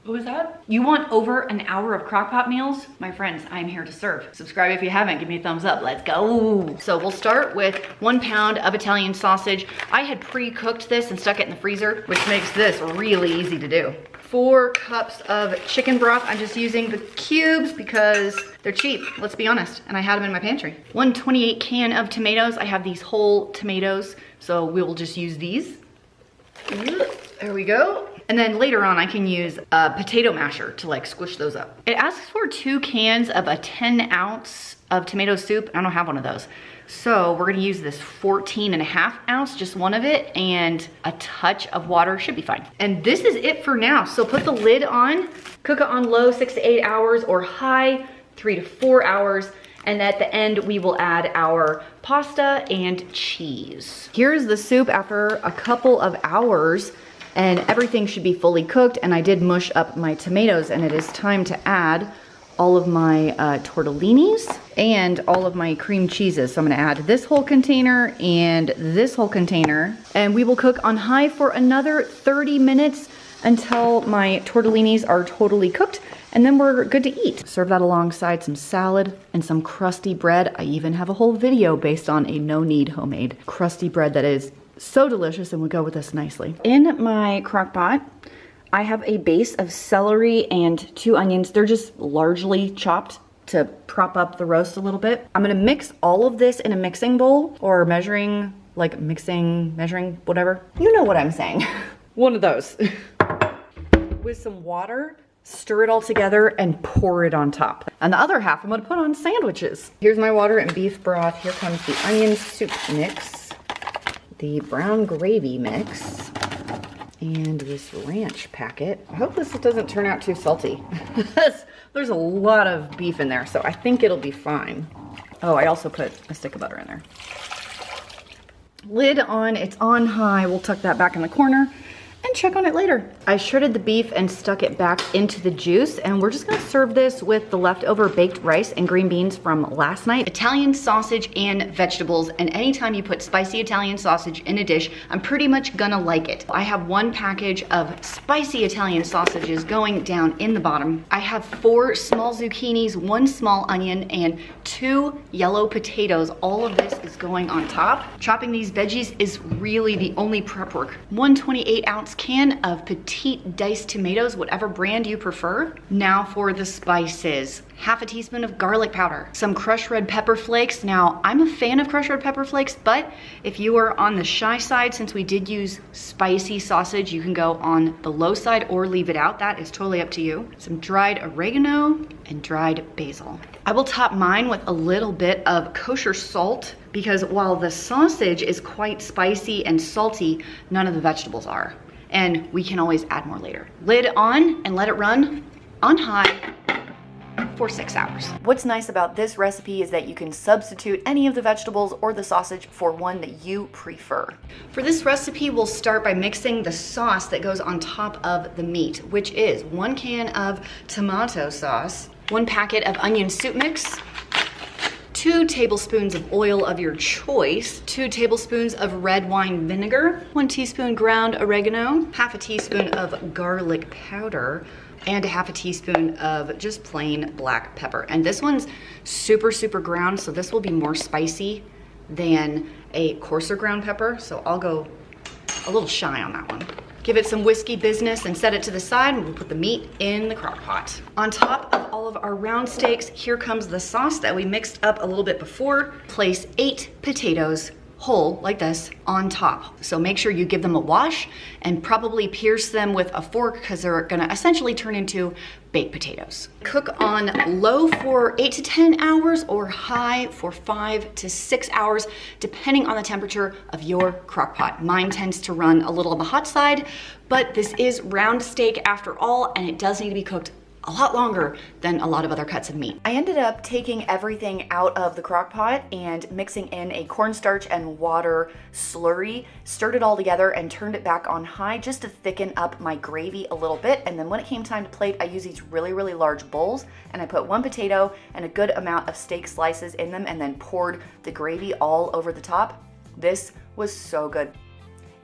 What was that? You want over an hour of Crockpot meals? My friends, I'm here to serve. Subscribe if you haven't, give me a thumbs up, let's go. So we'll start with 1 pound of Italian sausage. I had pre-cooked this and stuck it in the freezer, which makes this really easy to do. 4 cups of chicken broth. I'm just using the cubes because they're cheap, let's be honest, and I had them in my pantry. 128 can of tomatoes. I have these whole tomatoes, so we will just use these. There we go. And then later on, I can use a potato masher to like squish those up. It asks for 2 cans of a 10 ounce of tomato soup. I don't have one of those. So we're gonna use this 14.5 ounce, just one of it, and a touch of water should be fine. And this is it for now. So put the lid on, cook it on low 6 to 8 hours or high 3 to 4 hours. And at the end, we will add our pasta and cheese. Here's the soup after a couple of hours, and everything should be fully cooked. And I did mush up my tomatoes, and it is time to add all of my tortellinis and all of my cream cheeses. So I'm gonna add this whole container and this whole container, and we will cook on high for another 30 minutes until my tortellinis are totally cooked, and then we're good to eat. Serve that alongside some salad and some crusty bread. I even have a whole video based on a no-knead homemade crusty bread that is so delicious and would go with this nicely. In my crock pot, I have a base of celery and 2 onions. They're just largely chopped to prop up the roast a little bit. I'm gonna mix all of this in a mixing bowl, or measuring, like measuring, whatever. You know what I'm saying. One of those. With some water, stir it all together and pour it on top. And the other half I'm gonna put on sandwiches. Here's my water and beef broth. Here comes the onion soup mix, the brown gravy mix, and this ranch packet. I hope this doesn't turn out too salty. There's a lot of beef in there, so I think it'll be fine. Oh, I also put a stick of butter in there. Lid on, it's on high. We'll tuck that back in the corner and check on it later. I shredded the beef and stuck it back into the juice, and we're just gonna serve this with the leftover baked rice and green beans from last night. Italian sausage and vegetables, and anytime you put spicy Italian sausage in a dish, I'm pretty much gonna like it. I have 1 package of spicy Italian sausages going down in the bottom. I have 4 small zucchinis, 1 small onion, and 2 yellow potatoes. All of this is going on top. Chopping these veggies is really the only prep work. 128 ounce can of petite diced tomatoes, whatever brand you prefer. Now for the spices. 1/2 teaspoon of garlic powder, some crushed red pepper flakes. Now, I'm a fan of crushed red pepper flakes, but if you are on the shy side, since we did use spicy sausage, you can go on the low side or leave it out. That is totally up to you. Some dried oregano and dried basil. I will top mine with a little bit of kosher salt, because while the sausage is quite spicy and salty, none of the vegetables are. And we can always add more later. Lid on and let it run on high for 6 hours. What's nice about this recipe is that you can substitute any of the vegetables or the sausage for one that you prefer. For this recipe, we'll start by mixing the sauce that goes on top of the meat, which is 1 can of tomato sauce, 1 packet of onion soup mix, 2 tablespoons of oil of your choice, 2 tablespoons of red wine vinegar, 1 teaspoon ground oregano, 1/2 teaspoon of garlic powder, and 1/2 teaspoon of just plain black pepper. And this one's super, super ground, so this will be more spicy than a coarser ground pepper, so I'll go a little shy on that one. Give it some whiskey business and set it to the side, and we'll put the meat in the crock pot. On top of all of our round steaks, here comes the sauce that we mixed up a little bit before. Place 8 potatoes, whole like this, on top. So make sure you give them a wash and probably pierce them with a fork, because they're gonna essentially turn into baked potatoes. Cook on low for 8 to 10 hours or high for 5 to 6 hours, depending on the temperature of your crock pot. Mine tends to run a little on the hot side, but this is round steak after all, and it does need to be cooked a lot longer than a lot of other cuts of meat. I ended up taking everything out of the crock pot and mixing in a cornstarch and water slurry, stirred it all together and turned it back on high just to thicken up my gravy a little bit. And then when it came time to plate, I used these really, really large bowls, and I put 1 potato and a good amount of steak slices in them, and then poured the gravy all over the top. This was so good.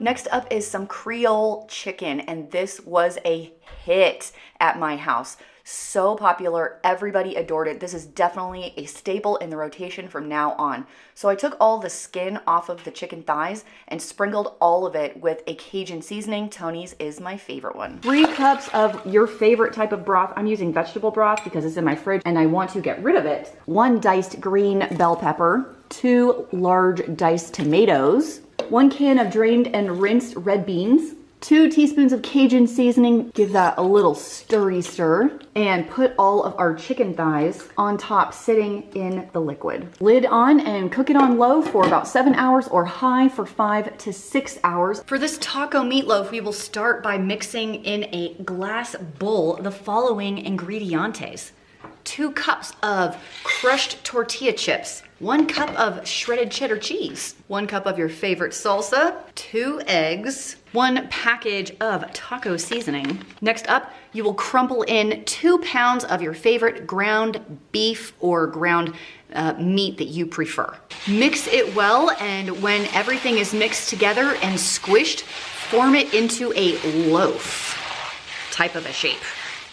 Next up is some Creole chicken, and this was a hit at my house. So popular, everybody adored it. This is definitely a staple in the rotation from now on. So I took all the skin off of the chicken thighs and sprinkled all of it with a Cajun seasoning. Tony's is my favorite one. 3 cups of your favorite type of broth. I'm using vegetable broth because it's in my fridge and I want to get rid of it. 1 diced green bell pepper, 2 large diced tomatoes, 1 can of drained and rinsed red beans, 2 teaspoons of Cajun seasoning, give that a little stirry stir, and put all of our chicken thighs on top sitting in the liquid. Lid on and cook it on low for about 7 hours or high for 5 to 6 hours. For this taco meatloaf, we will start by mixing in a glass bowl the following ingredientes. 2 cups of crushed tortilla chips, 1 cup of shredded cheddar cheese, 1 cup of your favorite salsa, 2 eggs, 1 package of taco seasoning. Next up, you will crumple in 2 pounds of your favorite ground beef or ground meat that you prefer. Mix it well, and when everything is mixed together and squished, form it into a loaf type of a shape.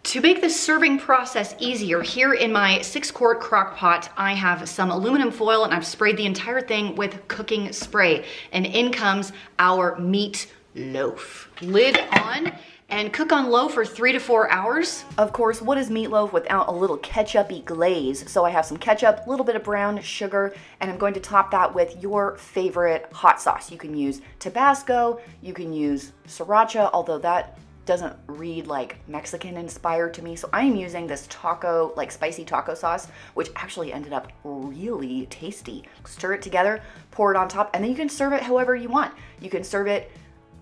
To make the serving process easier, here in my 6-quart crock pot, I have some aluminum foil and I've sprayed the entire thing with cooking spray. And in comes our meat loaf. Lid on and cook on low for 3 to 4 hours. Of course, what is meatloaf without a little ketchup-y glaze? So I have some ketchup, a little bit of brown sugar, and I'm going to top that with your favorite hot sauce. You can use Tabasco, you can use Sriracha, although that doesn't read like Mexican inspired to me. So I am using this taco, like spicy taco sauce, which actually ended up really tasty. Stir it together, pour it on top, and then you can serve it however you want. You can serve it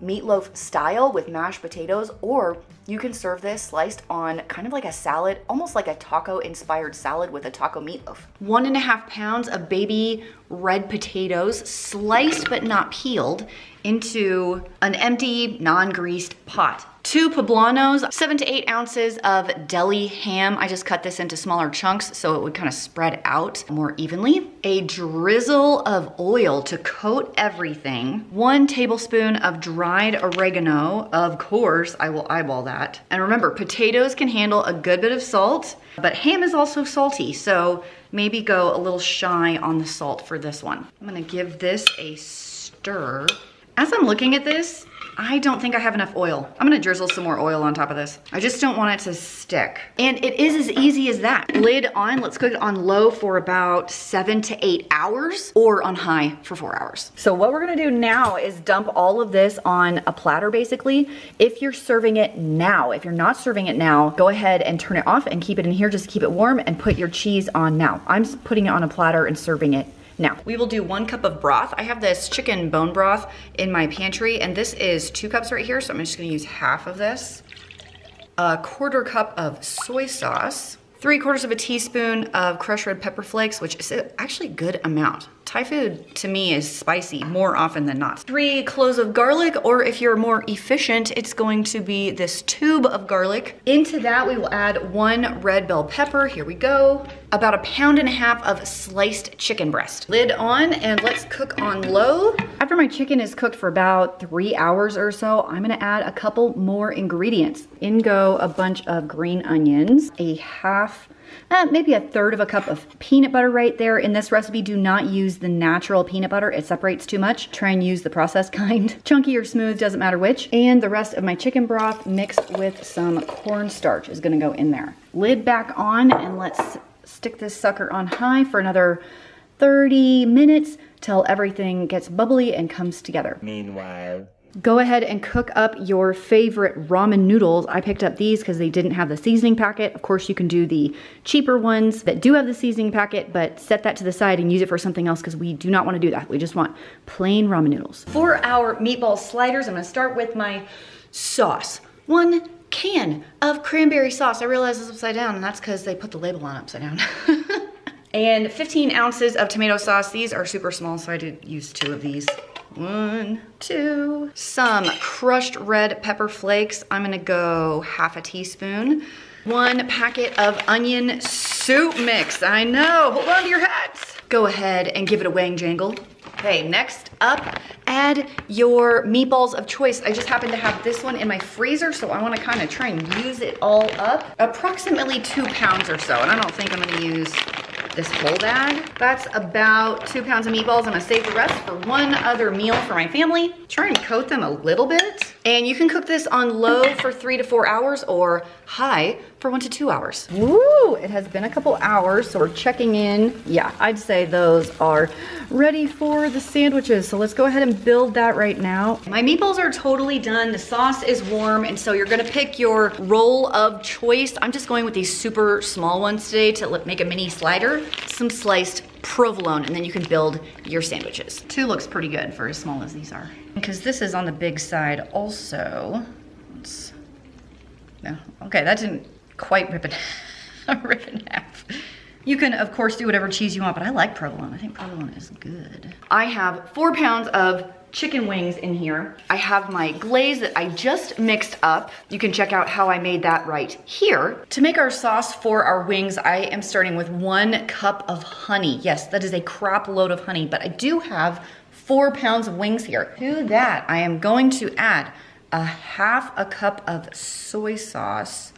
meatloaf style with mashed potatoes, or you can serve this sliced on kind of like a salad, almost like a taco inspired salad with a taco meatloaf. 1.5 pounds of baby red potatoes, sliced but not peeled, into an empty, non-greased pot. 2 poblanos, 7 to 8 ounces of deli ham. I just cut this into smaller chunks so it would kind of spread out more evenly. A drizzle of oil to coat everything. 1 tablespoon of dried oregano. Of course, I will eyeball that. And remember, potatoes can handle a good bit of salt, but ham is also salty, so maybe go a little shy on the salt for this one. I'm gonna give this a stir. As I'm looking at this, I don't think I have enough oil. I'm gonna drizzle some more oil on top of this. I just don't want it to stick. And it is as easy as that. Lid on, let's cook it on low for about 7 to 8 hours or on high for 4 hours. So what we're gonna do now is dump all of this on a platter basically. If you're serving it now, if you're not serving it now, go ahead and turn it off and keep it in here, just keep it warm and put your cheese on now. I'm putting it on a platter and serving it now. We will do 1 cup of broth. I have this chicken bone broth in my pantry, and this is 2 cups right here, so I'm just gonna use half of this. 1/4 cup of soy sauce. 3/4 of a teaspoon of crushed red pepper flakes, which is actually a good amount. Thai food to me is spicy more often than not. 3 cloves of garlic, or if you're more efficient, it's going to be this tube of garlic. Into that we will add 1 red bell pepper. Here we go. About 1.5 pounds of sliced chicken breast. Lid on and let's cook on low. After my chicken is cooked for about 3 hours or so, I'm gonna add a couple more ingredients. In go a bunch of green onions, maybe 1/3 of a cup of peanut butter right there. In this recipe, do not use the natural peanut butter. It separates too much. Try and use the processed kind. Chunky or smooth, doesn't matter which. And the rest of my chicken broth mixed with some cornstarch is gonna go in there. Lid back on and let's stick this sucker on high for another 30 minutes till everything gets bubbly and comes together. Meanwhile, go ahead and cook up your favorite ramen noodles. I picked up these because they didn't have the seasoning packet. Of course, you can do the cheaper ones that do have the seasoning packet, but set that to the side and use it for something else because we do not want to do that. We just want plain ramen noodles. For our meatball sliders, I'm going to start with my sauce. 1 can of cranberry sauce. I realize it's upside down, and that's because they put the label on upside down. And 15 ounces of tomato sauce. These are super small, so I did use 2 of these. 1, 2. Some crushed red pepper flakes. I'm gonna go half a teaspoon. 1 packet of onion soup mix. I know, hold on to your hats. Go ahead and give it a wang jangle. Okay, next up, add your meatballs of choice. I just happen to have this one in my freezer, so I want to kind of try and use it all up. Approximately 2 pounds or so, and I don't think I'm going to use this whole bag. That's about 2 pounds of meatballs. I'm gonna save the rest for one other meal for my family. Try and coat them a little bit. And you can cook this on low for 3 to 4 hours or high for 1 to 2 hours. Woo, it has been a couple hours, so we're checking in. Yeah, I'd say those are ready for the sandwiches. So let's go ahead and build that right now. My meatballs are totally done. The sauce is warm, and so you're gonna pick your roll of choice. I'm just going with these super small ones today to make a mini slider. Some sliced provolone, and then you can build your sandwiches. 2 looks pretty good for as small as these are. Because this is on the big side also. No, okay, that didn't quite rip it in half. You can, of course, do whatever cheese you want, but I like provolone. I think provolone is good. I have 4 pounds of chicken wings in here. I have my glaze that I just mixed up. You can check out how I made that right here. To make our sauce for our wings, I am starting with 1 cup of honey. Yes, that is a crap load of honey, but I do have 4 pounds of wings here. To that, I am going to add a half a cup of soy sauce,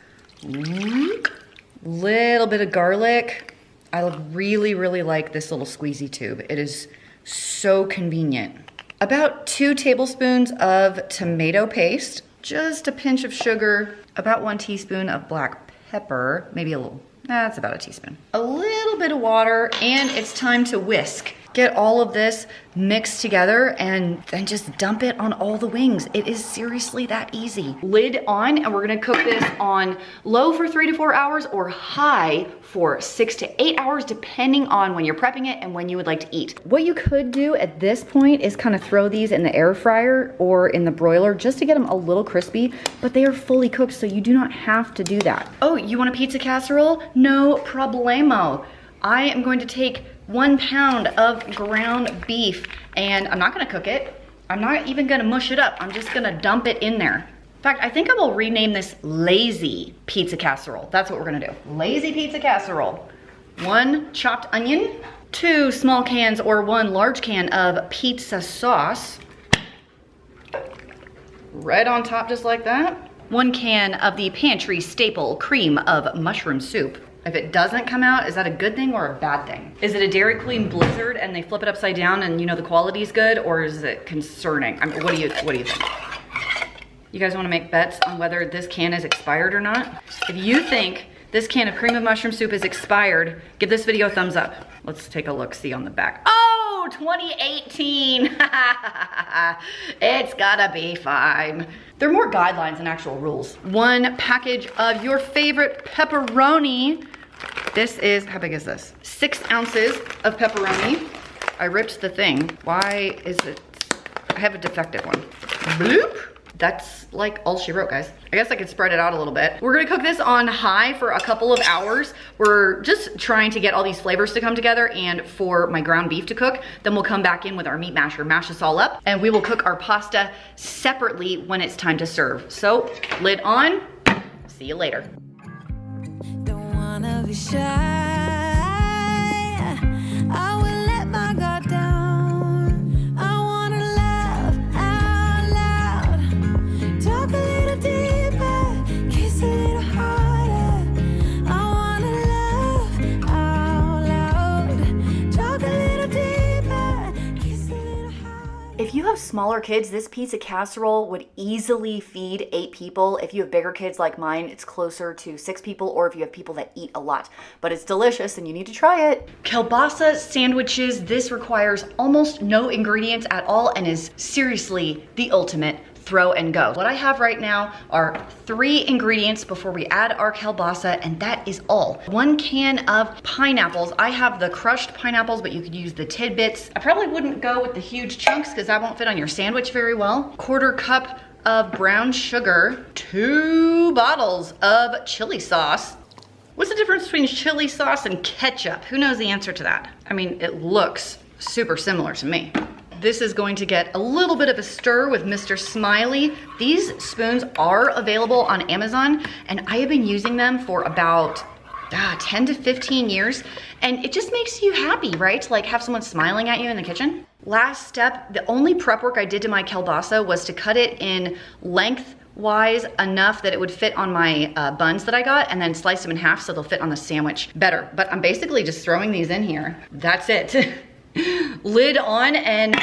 little bit of garlic. I really, really like this little squeezy tube. It is so convenient. About 2 tablespoons of tomato paste, just a pinch of sugar, about 1 teaspoon of black pepper, maybe a little, that's about a teaspoon. A little bit of water, and it's time to whisk. Get all of this mixed together and then just dump it on all the wings. It is seriously that easy. Lid on, and we're gonna cook this on low for 3 to 4 hours or high for 6 to 8 hours, depending on when you're prepping it and when you would like to eat. What you could do at this point is kind of throw these in the air fryer or in the broiler just to get them a little crispy, but they are fully cooked, so you do not have to do that. Oh, you want a pizza casserole? No problemo. I am going to take 1 pound of ground beef, and I'm not gonna cook it. I'm not even gonna mush it up. I'm just gonna dump it in there. In fact, I think I will rename this Lazy Pizza Casserole. That's what we're gonna do. Lazy Pizza Casserole. 1 chopped onion, 2 small cans or 1 large can of pizza sauce. Right on top just like that. 1 can of the pantry staple cream of mushroom soup. If it doesn't come out, is that a good thing or a bad thing? Is it a Dairy Queen Blizzard and they flip it upside down and you know the quality's good, or is it concerning? I mean, what do you think? You guys wanna make bets on whether this can is expired or not? If you think this can of cream of mushroom soup is expired, give this video a thumbs up. Let's take a look, see on the back. Oh, 2018. It's gotta be fine. There are more guidelines than actual rules. 1 package of your favorite pepperoni. This is, how big is this? 6 ounces of pepperoni. I ripped the thing. Why is it, I have a defective one. Bloop. That's like all she wrote, guys. I guess I could spread it out a little bit. We're gonna cook this on high for a couple of hours. We're just trying to get all these flavors to come together and for my ground beef to cook. Then we'll come back in with our meat masher, mash this all up, and we will cook our pasta separately when it's time to serve. So, lid on, see you later. Don't wanna be shy. I will let my guard down. I wanna laugh out loud. Talk a little deeper, kiss a little harder. I wanna laugh out loud. Talk a little deeper, kiss a little harder. If you have smaller kids, this pizza casserole would easily feed 8 people. If you have bigger kids like mine, it's closer to 6 people, or if you have people that eat a lot. But it's delicious and you need to try it. Kielbasa sandwiches. This requires almost no ingredients at all and is seriously the ultimate throw and go. What I have right now are 3 ingredients before we add our kielbasa, and that is all. 1 can of pineapples. I have the crushed pineapples, but you could use the tidbits. I probably wouldn't go with the huge chunks because that won't fit on your sandwich very well. 1/4 cup of brown sugar. 2 bottles of chili sauce. What's the difference between chili sauce and ketchup? Who knows the answer to that? I mean, it looks super similar to me. This is going to get a little bit of a stir with Mr. Smiley. These spoons are available on Amazon, and I have been using them for about 10 to 15 years. And it just makes you happy, right? To like have someone smiling at you in the kitchen. Last step, the only prep work I did to my kielbasa was to cut it in lengthwise enough that it would fit on my buns that I got, and then slice them in half so they'll fit on the sandwich better. But I'm basically just throwing these in here. That's it. Lid on and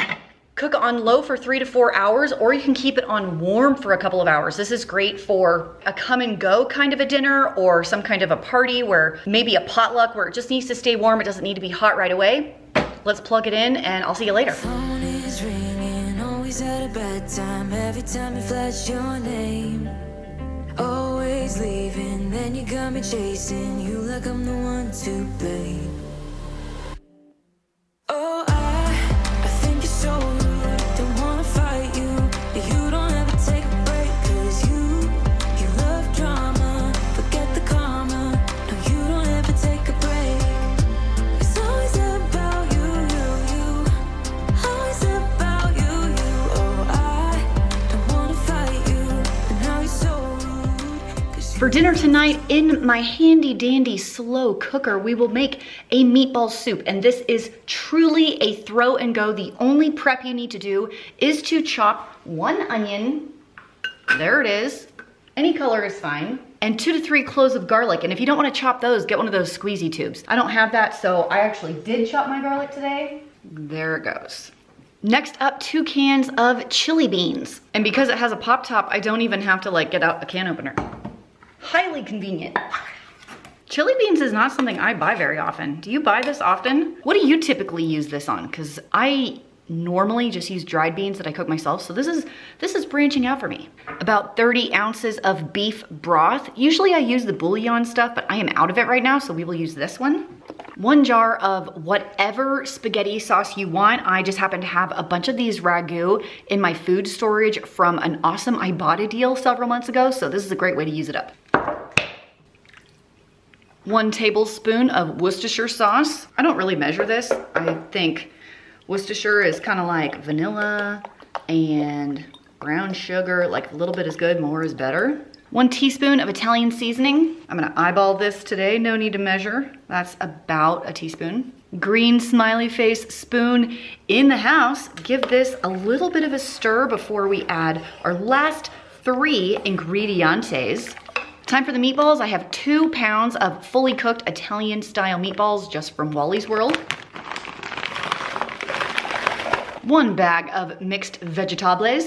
cook on low for 3 to 4 hours, or you can keep it on warm for a couple of hours. This is great for a come and go kind of a dinner, or some kind of a party where maybe a potluck where it just needs to stay warm. It doesn't need to be hot right away. Let's plug it in and I'll see you later. Phone is ringing, always at a bad time. Every time you flash your name, always leaving, then you got me chasing you like I'm the one to blame. Oh, I think you're so rude, don't wanna fight you, but you don't ever take a break, 'cause you love drama, forget the karma, no, you don't ever take a break. It's always about you, always about you. Oh, I don't wanna fight you, but now you're so rude, 'cause For dinner tonight, in my handy dandy slow cooker, we will make a meatball soup. And this is truly a throw and go. The only prep you need to do is to chop 1 onion. There it is. Any color is fine. And 2 to 3 cloves of garlic. And if you don't want to chop those, get one of those squeezy tubes. I don't have that, so I actually did chop my garlic today. There it goes. Next up, 2 cans of chili beans. And because it has a pop top, I don't even have to like get out a can opener. Highly convenient. Chili beans is not something I buy very often. Do you buy this often? What do you typically use this on? Because I normally just use dried beans that I cook myself, so this is branching out for me. About 30 ounces of beef broth. Usually I use the bouillon stuff, but I am out of it right now, so we will use this one. 1 jar of whatever spaghetti sauce you want. I just happen to have a bunch of these ragu in my food storage from an awesome Ibotta deal several months ago, so this is a great way to use it up. 1 tablespoon of Worcestershire sauce. I don't really measure this. I think Worcestershire is kind of like vanilla and brown sugar. Like a little bit is good, more is better. 1 teaspoon of Italian seasoning. I'm gonna eyeball this today, no need to measure. That's about a teaspoon. Green smiley face spoon in the house. Give this a little bit of a stir before we add our last 3 ingredientes. Time for the meatballs. I have 2 pounds of fully cooked Italian style meatballs just from Wally's World. 1 bag of mixed vegetables.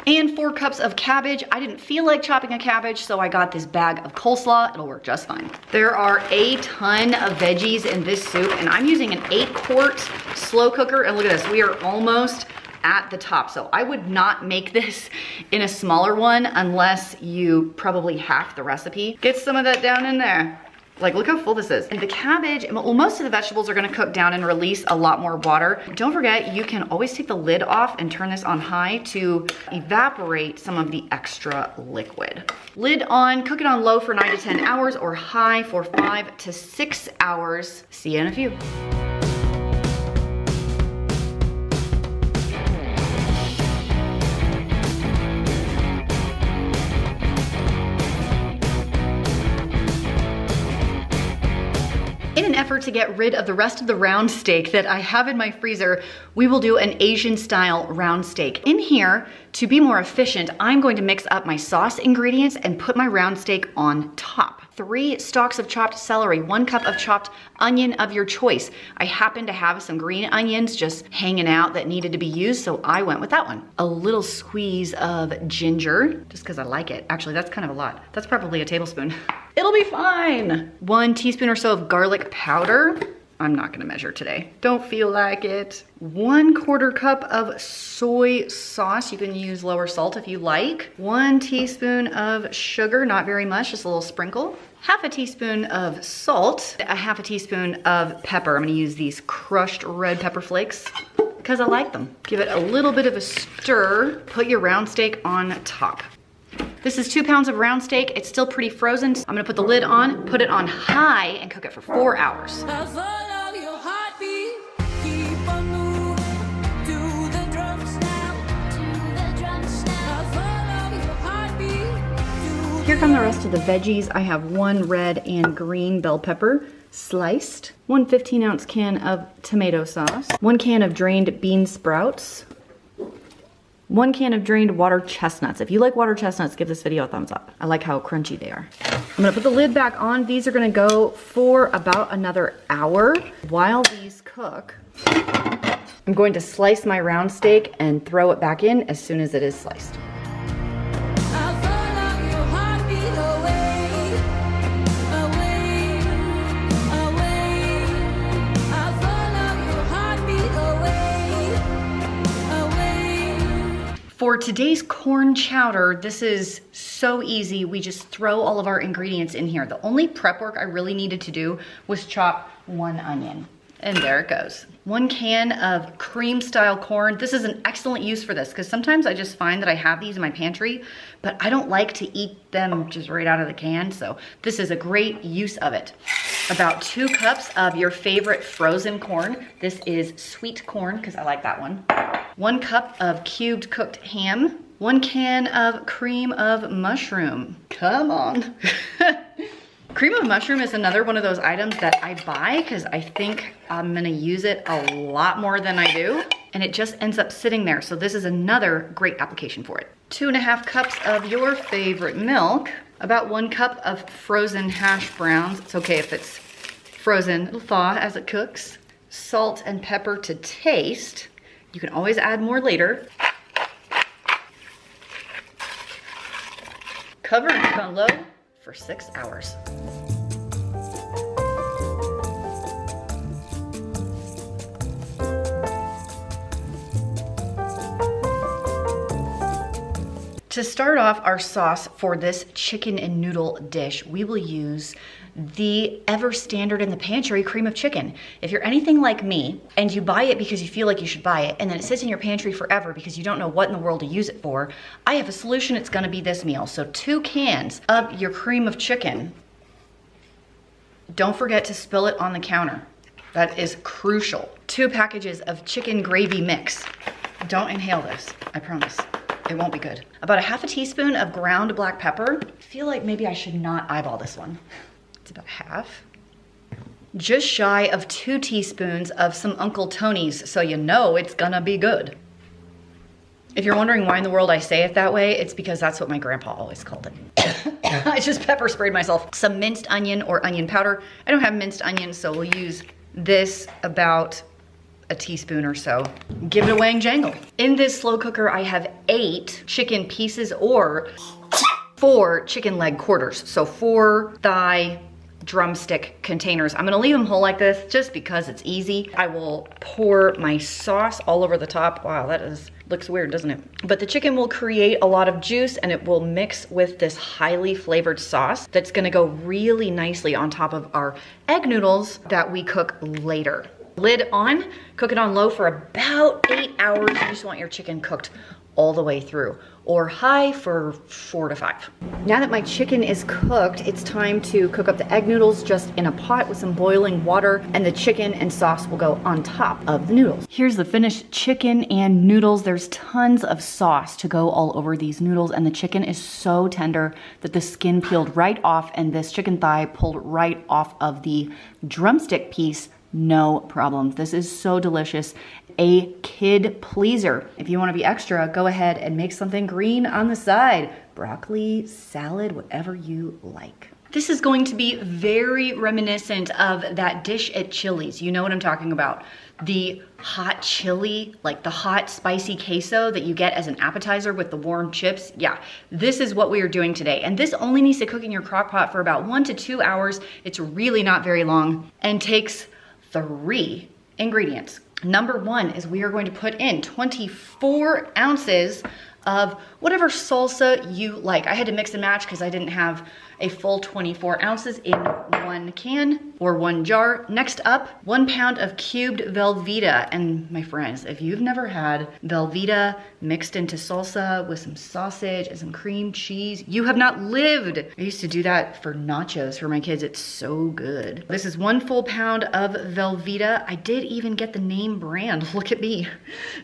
And 4 cups of cabbage. I didn't feel like chopping a cabbage, so I got this bag of coleslaw. It'll work just fine. There are a ton of veggies in this soup, and I'm using an 8-quart slow cooker. And look at this, we are almost at the top. So I would not make this in a smaller one unless you probably half the recipe. Get some of that down in there. Like, look how full this is. And the cabbage, well, most of the vegetables are gonna cook down and release a lot more water. Don't forget, you can always take the lid off and turn this on high to evaporate some of the extra liquid. Lid on, cook it on low for 9 to 10 hours or high for 5 to 6 hours. See you in a few. In an effort to get rid of the rest of the round steak that I have in my freezer, we will do an Asian style round steak. In here, to be more efficient, I'm going to mix up my sauce ingredients and put my round steak on top. 3 stalks of chopped celery, 1 cup of chopped onion of your choice. I happen to have some green onions just hanging out that needed to be used, so I went with that one. A little squeeze of ginger, just because I like it. Actually, that's kind of a lot. That's probably a tablespoon. It'll be fine. 1 teaspoon or so of garlic powder. I'm not gonna measure today. Don't feel like it. 1/4 cup of soy sauce. You can use lower salt if you like. 1 teaspoon of sugar, not very much, just a little sprinkle. 1/2 teaspoon of salt, 1/2 teaspoon of pepper. I'm gonna use these crushed red pepper flakes because I like them. Give it a little bit of a stir. Put your round steak on top. This is 2 pounds of round steak. It's still pretty frozen. I'm gonna put the lid on, put it on high, and cook it for 4 hours. I follow your heartbeat, keep on moving to the drums now, to the drums now. I follow your heartbeat, to Here come the rest of the veggies. I have 1 red and green bell pepper sliced, 1 15-ounce can of tomato sauce, 1 can of drained bean sprouts, 1 can of drained water chestnuts. If you like water chestnuts, give this video a thumbs up. I like how crunchy they are. I'm gonna put the lid back on. These are gonna go for about another hour. While these cook, I'm going to slice my round steak and throw it back in as soon as it is sliced. For today's corn chowder, this is so easy. We just throw all of our ingredients in here. The only prep work I really needed to do was chop 1 onion. And there it goes. 1 can of cream style corn. This is an excellent use for this because sometimes I just find that I have these in my pantry, but I don't like to eat them just right out of the can. So this is a great use of it. About 2 cups of your favorite frozen corn. This is sweet corn because I like that one. 1 cup of cubed cooked ham. 1 can of cream of mushroom. Come on. Cream of mushroom is another one of those items that I buy because I think I'm gonna use it a lot more than I do. And it just ends up sitting there. So this is another great application for it. 2½ cups of your favorite milk. About 1 cup of frozen hash browns. It's okay if it's frozen, it'll thaw as it cooks. Salt and pepper to taste. You can always add more later. Cover and cook on low for 6 hours. To start off our sauce for this chicken and noodle dish, we will use the ever standard in the pantry cream of chicken. If you're anything like me and you buy it because you feel like you should buy it and then it sits in your pantry forever because you don't know what in the world to use it for, I have a solution. It's gonna be this meal. So 2 cans of your cream of chicken. Don't forget to spill it on the counter. That is crucial. 2 packages of chicken gravy mix. Don't inhale this, I promise. It won't be good. About 1/2 teaspoon of ground black pepper. I feel like maybe I should not eyeball this one. It's about 1/2. Just shy of 2 teaspoons of some Uncle Tony's, so you know it's gonna be good. If you're wondering why in the world I say it that way, it's because that's what my grandpa always called it. I just pepper sprayed myself. Some minced onion or onion powder. I don't have minced onions, so we'll use this about 1 teaspoon or so. Give it a wang jangle. In this slow cooker, I have 8 chicken pieces or 4 chicken leg quarters. So 4 thigh drumstick containers. I'm gonna leave them whole like this just because it's easy. I will pour my sauce all over the top. Wow, looks weird, doesn't it? But the chicken will create a lot of juice and it will mix with this highly flavored sauce that's gonna go really nicely on top of our egg noodles that we cook later. Lid on, cook it on low for about 8 hours. You just want your chicken cooked all the way through, or high for 4 to 5. Now that my chicken is cooked, it's time to cook up the egg noodles just in a pot with some boiling water, and the chicken and sauce will go on top of the noodles. Here's the finished chicken and noodles. There's tons of sauce to go all over these noodles, and the chicken is so tender that the skin peeled right off, and this chicken thigh pulled right off of the drumstick piece. No problem. This is so delicious. A kid pleaser. If you want to be extra, go ahead and make something green on the side. Broccoli, salad, whatever you like. This is going to be very reminiscent of that dish at Chili's. You know what I'm talking about. The hot chili, like the hot spicy queso that you get as an appetizer with the warm chips. Yeah, this is what we are doing today. And this only needs to cook in your crock pot for about 1 to 2 hours. It's really not very long and takes 3 ingredients. Number 1 is we are going to put in 24 ounces of whatever salsa you like. I had to mix and match because I didn't have a full 24 ounces in 1 can or 1 jar. Next up, 1 pound of cubed Velveeta. And my friends, if you've never had Velveeta mixed into salsa with some sausage and some cream cheese, you have not lived. I used to do that for nachos for my kids. It's so good. This is 1 full pound of Velveeta. I did even get the name brand. Look at me,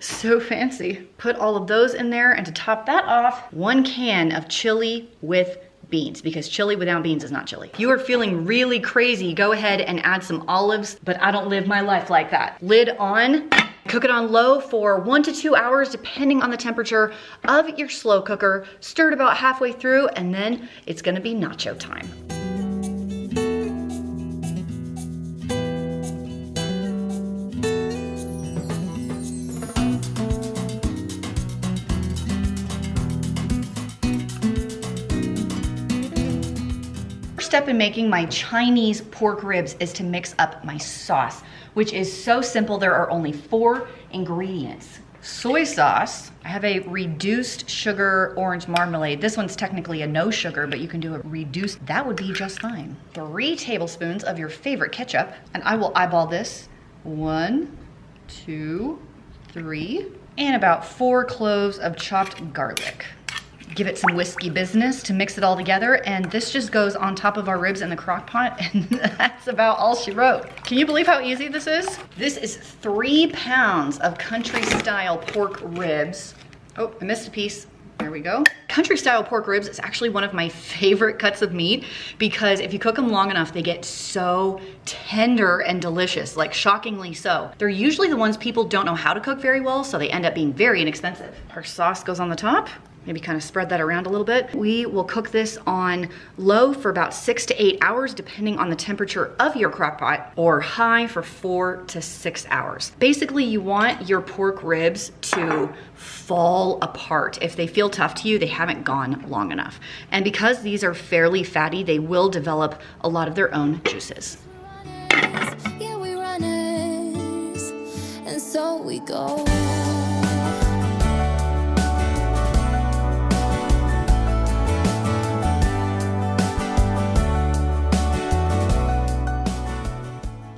so fancy. Put all of those in there, and to top that off, 1 can of chili with beans, because chili without beans is not chili. If you are feeling really crazy, go ahead and add some olives, but I don't live my life like that. Lid on. Cook it on low for 1 to 2 hours, depending on the temperature of your slow cooker. Stir it about halfway through, and then it's gonna be nacho time. Step in making my Chinese pork ribs is to mix up my sauce, which is so simple. There are only 4 ingredients. Soy sauce. I have a reduced sugar orange marmalade. This one's technically a no sugar, but you can do a reduced. That would be just fine. 3 tablespoons of your favorite ketchup, and I will eyeball this. 1, 2, 3, and about 4 cloves of chopped garlic. Give it some whiskey business to mix it all together, and this just goes on top of our ribs in the crock pot, and that's about all she wrote. Can you believe how easy this is? This is 3 pounds of country style pork ribs. Oh, I missed a piece. There we go. Country style pork ribs is actually one of my favorite cuts of meat, because if you cook them long enough, they get so tender and delicious, like shockingly so. They're usually the ones people don't know how to cook very well, so they end up being very inexpensive. Our sauce goes on the top. Maybe kind of spread that around a little bit. We will cook this on low for about 6 to 8 hours, depending on the temperature of your crock pot, or high for 4 to 6 hours. Basically, you want your pork ribs to fall apart. If they feel tough to you, they haven't gone long enough. And because these are fairly fatty, they will develop a lot of their own juices. Yeah, we runners, and so we go.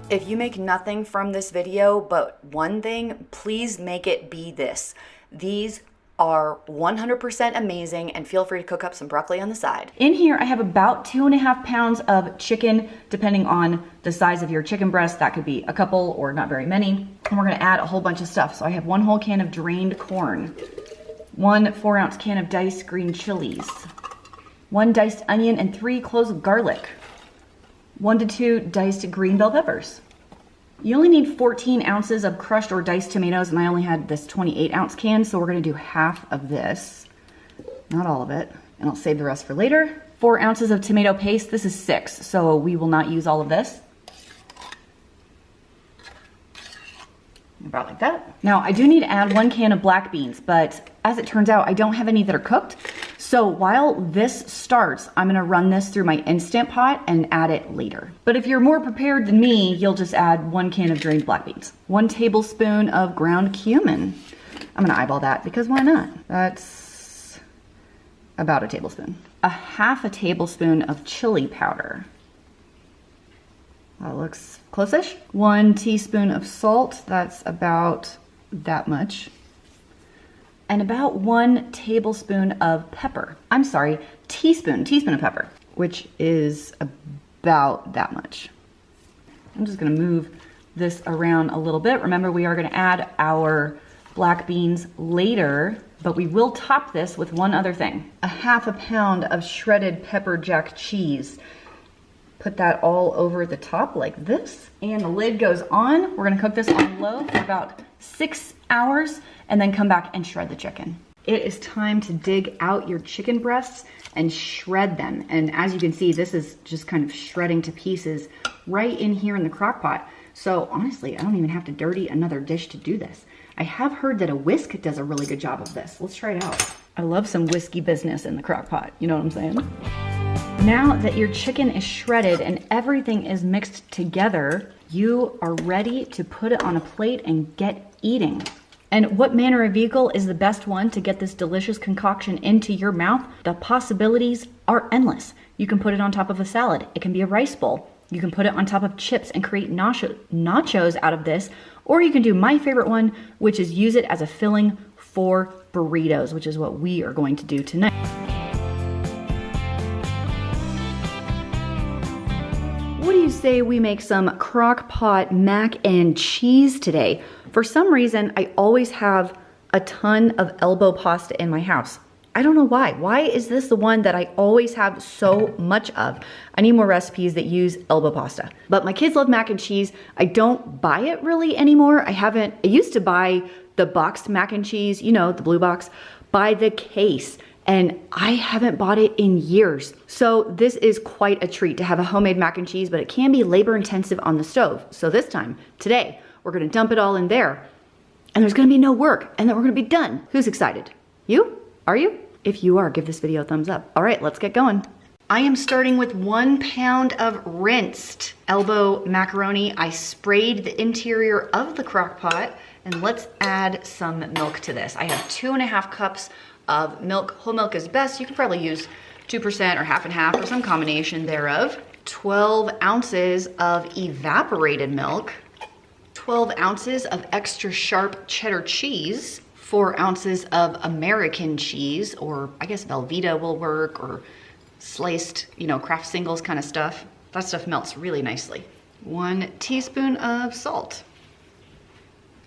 If you make nothing from this video but one thing, please make it be this. These are 100% amazing, and feel free to cook up some broccoli on the side. In here, I have about 2.5 pounds of chicken, depending on the size of your chicken breast. That could be a couple or not very many. And we're gonna add a whole bunch of stuff. So I have 1 whole can of drained corn, 1 4-ounce can of diced green chilies, 1 diced onion, and 3 cloves of garlic, 1 to 2 diced green bell peppers. You only need 14 ounces of crushed or diced tomatoes, and I only had this 28-ounce can, so we're gonna do half of this. Not all of it, and I'll save the rest for later. 4 ounces of tomato paste. This is 6, so we will not use all of this. About like that. Now, I do need to add 1 can of black beans, but as it turns out, I don't have any that are cooked. So while this starts, I'm gonna run this through my Instant Pot and add it later. But if you're more prepared than me, you'll just add 1 can of drained black beans. 1 tablespoon of ground cumin. I'm gonna eyeball that because why not? That's about a tablespoon. 1/2 tablespoon of chili powder. That looks close-ish. 1 teaspoon of salt, that's about that much. And about 1 tablespoon of pepper. I'm sorry, teaspoon of pepper, which is about that much. I'm just gonna move this around a little bit. Remember, we are gonna add our black beans later, but we will top this with one other thing. 1/2 pound of shredded pepper jack cheese. Put that all over the top like this, and the lid goes on. We're gonna cook this on low for about 6 hours, and then come back and shred the chicken. It is time to dig out your chicken breasts and shred them. And as you can see, this is just kind of shredding to pieces right in here in the crock pot. So honestly, I don't even have to dirty another dish to do this. I have heard that a whisk does a really good job of this. Let's try it out. I love some whiskey business in the crock pot, you know what I'm saying? Now that your chicken is shredded and everything is mixed together, you are ready to put it on a plate and get eating. And what manner of vehicle is the best one to get this delicious concoction into your mouth? The possibilities are endless. You can put it on top of a salad. It can be a rice bowl. You can put it on top of chips and create nachos out of this. Or you can do my favorite one, which is use it as a filling for burritos, which is what we are going to do tonight. What do you say we make some crock pot mac and cheese today? For some reason, I always have a ton of elbow pasta in my house. I don't know why. Why is this the one that I always have so much of? I need more recipes that use elbow pasta. But my kids love mac and cheese. I don't buy it really anymore. I used to buy the boxed mac and cheese, you know, the blue box, by the case. And I haven't bought it in years. So this is quite a treat to have a homemade mac and cheese, but it can be labor intensive on the stove. So this time, today, we're gonna dump it all in there and there's gonna be no work and then we're gonna be done. Who's excited? You? Are you? If you are, give this video a thumbs up. All right, let's get going. I am starting with 1 pound of rinsed elbow macaroni. I sprayed the interior of the crock pot, and let's add some milk to this. I have 2.5 cups of milk. Whole milk is best. You can probably use 2% or half and half or some combination thereof. 12 ounces of evaporated milk, 12 ounces of extra sharp cheddar cheese, 4 ounces of American cheese, or I guess Velveeta will work, or sliced, you know, Kraft Singles kind of stuff. That stuff melts really nicely. 1 teaspoon of salt,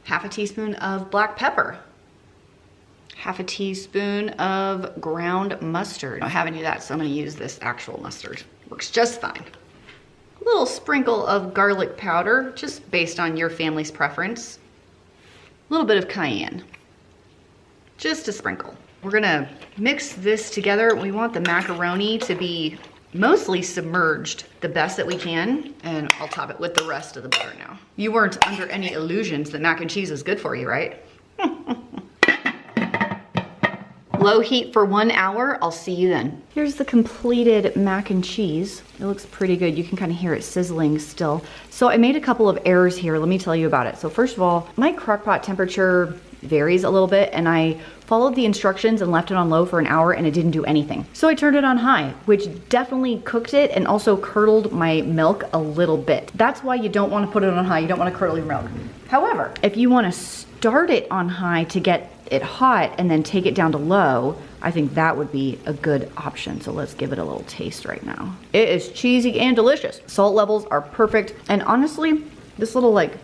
half a teaspoon of black pepper, half a teaspoon of ground mustard. I don't have any of that, so I'm gonna use this actual mustard. Works just fine. A little sprinkle of garlic powder, just based on your family's preference. A little bit of cayenne, just a sprinkle. We're gonna mix this together. We want the macaroni to be mostly submerged the best that we can, and I'll top it with the rest of the butter now. You weren't under any illusions that mac and cheese is good for you, right? Low heat for 1 hour. I'll see you then. Here's the completed mac and cheese. It looks pretty good. You can kind of hear it sizzling still. So I made a couple of errors here. Let me tell you about it. So first of all, my crock pot temperature varies a little bit, and I followed the instructions and left it on low for an hour and it didn't do anything. So I turned it on high, which definitely cooked it and also curdled my milk a little bit. That's why you don't want to put it on high. You don't want to curdle your milk. However, if you want to start it on high to get it hot and then take it down to low, I think that would be a good option. So let's give it a little taste right now. It is cheesy and delicious. Salt levels are perfect. And honestly, this little like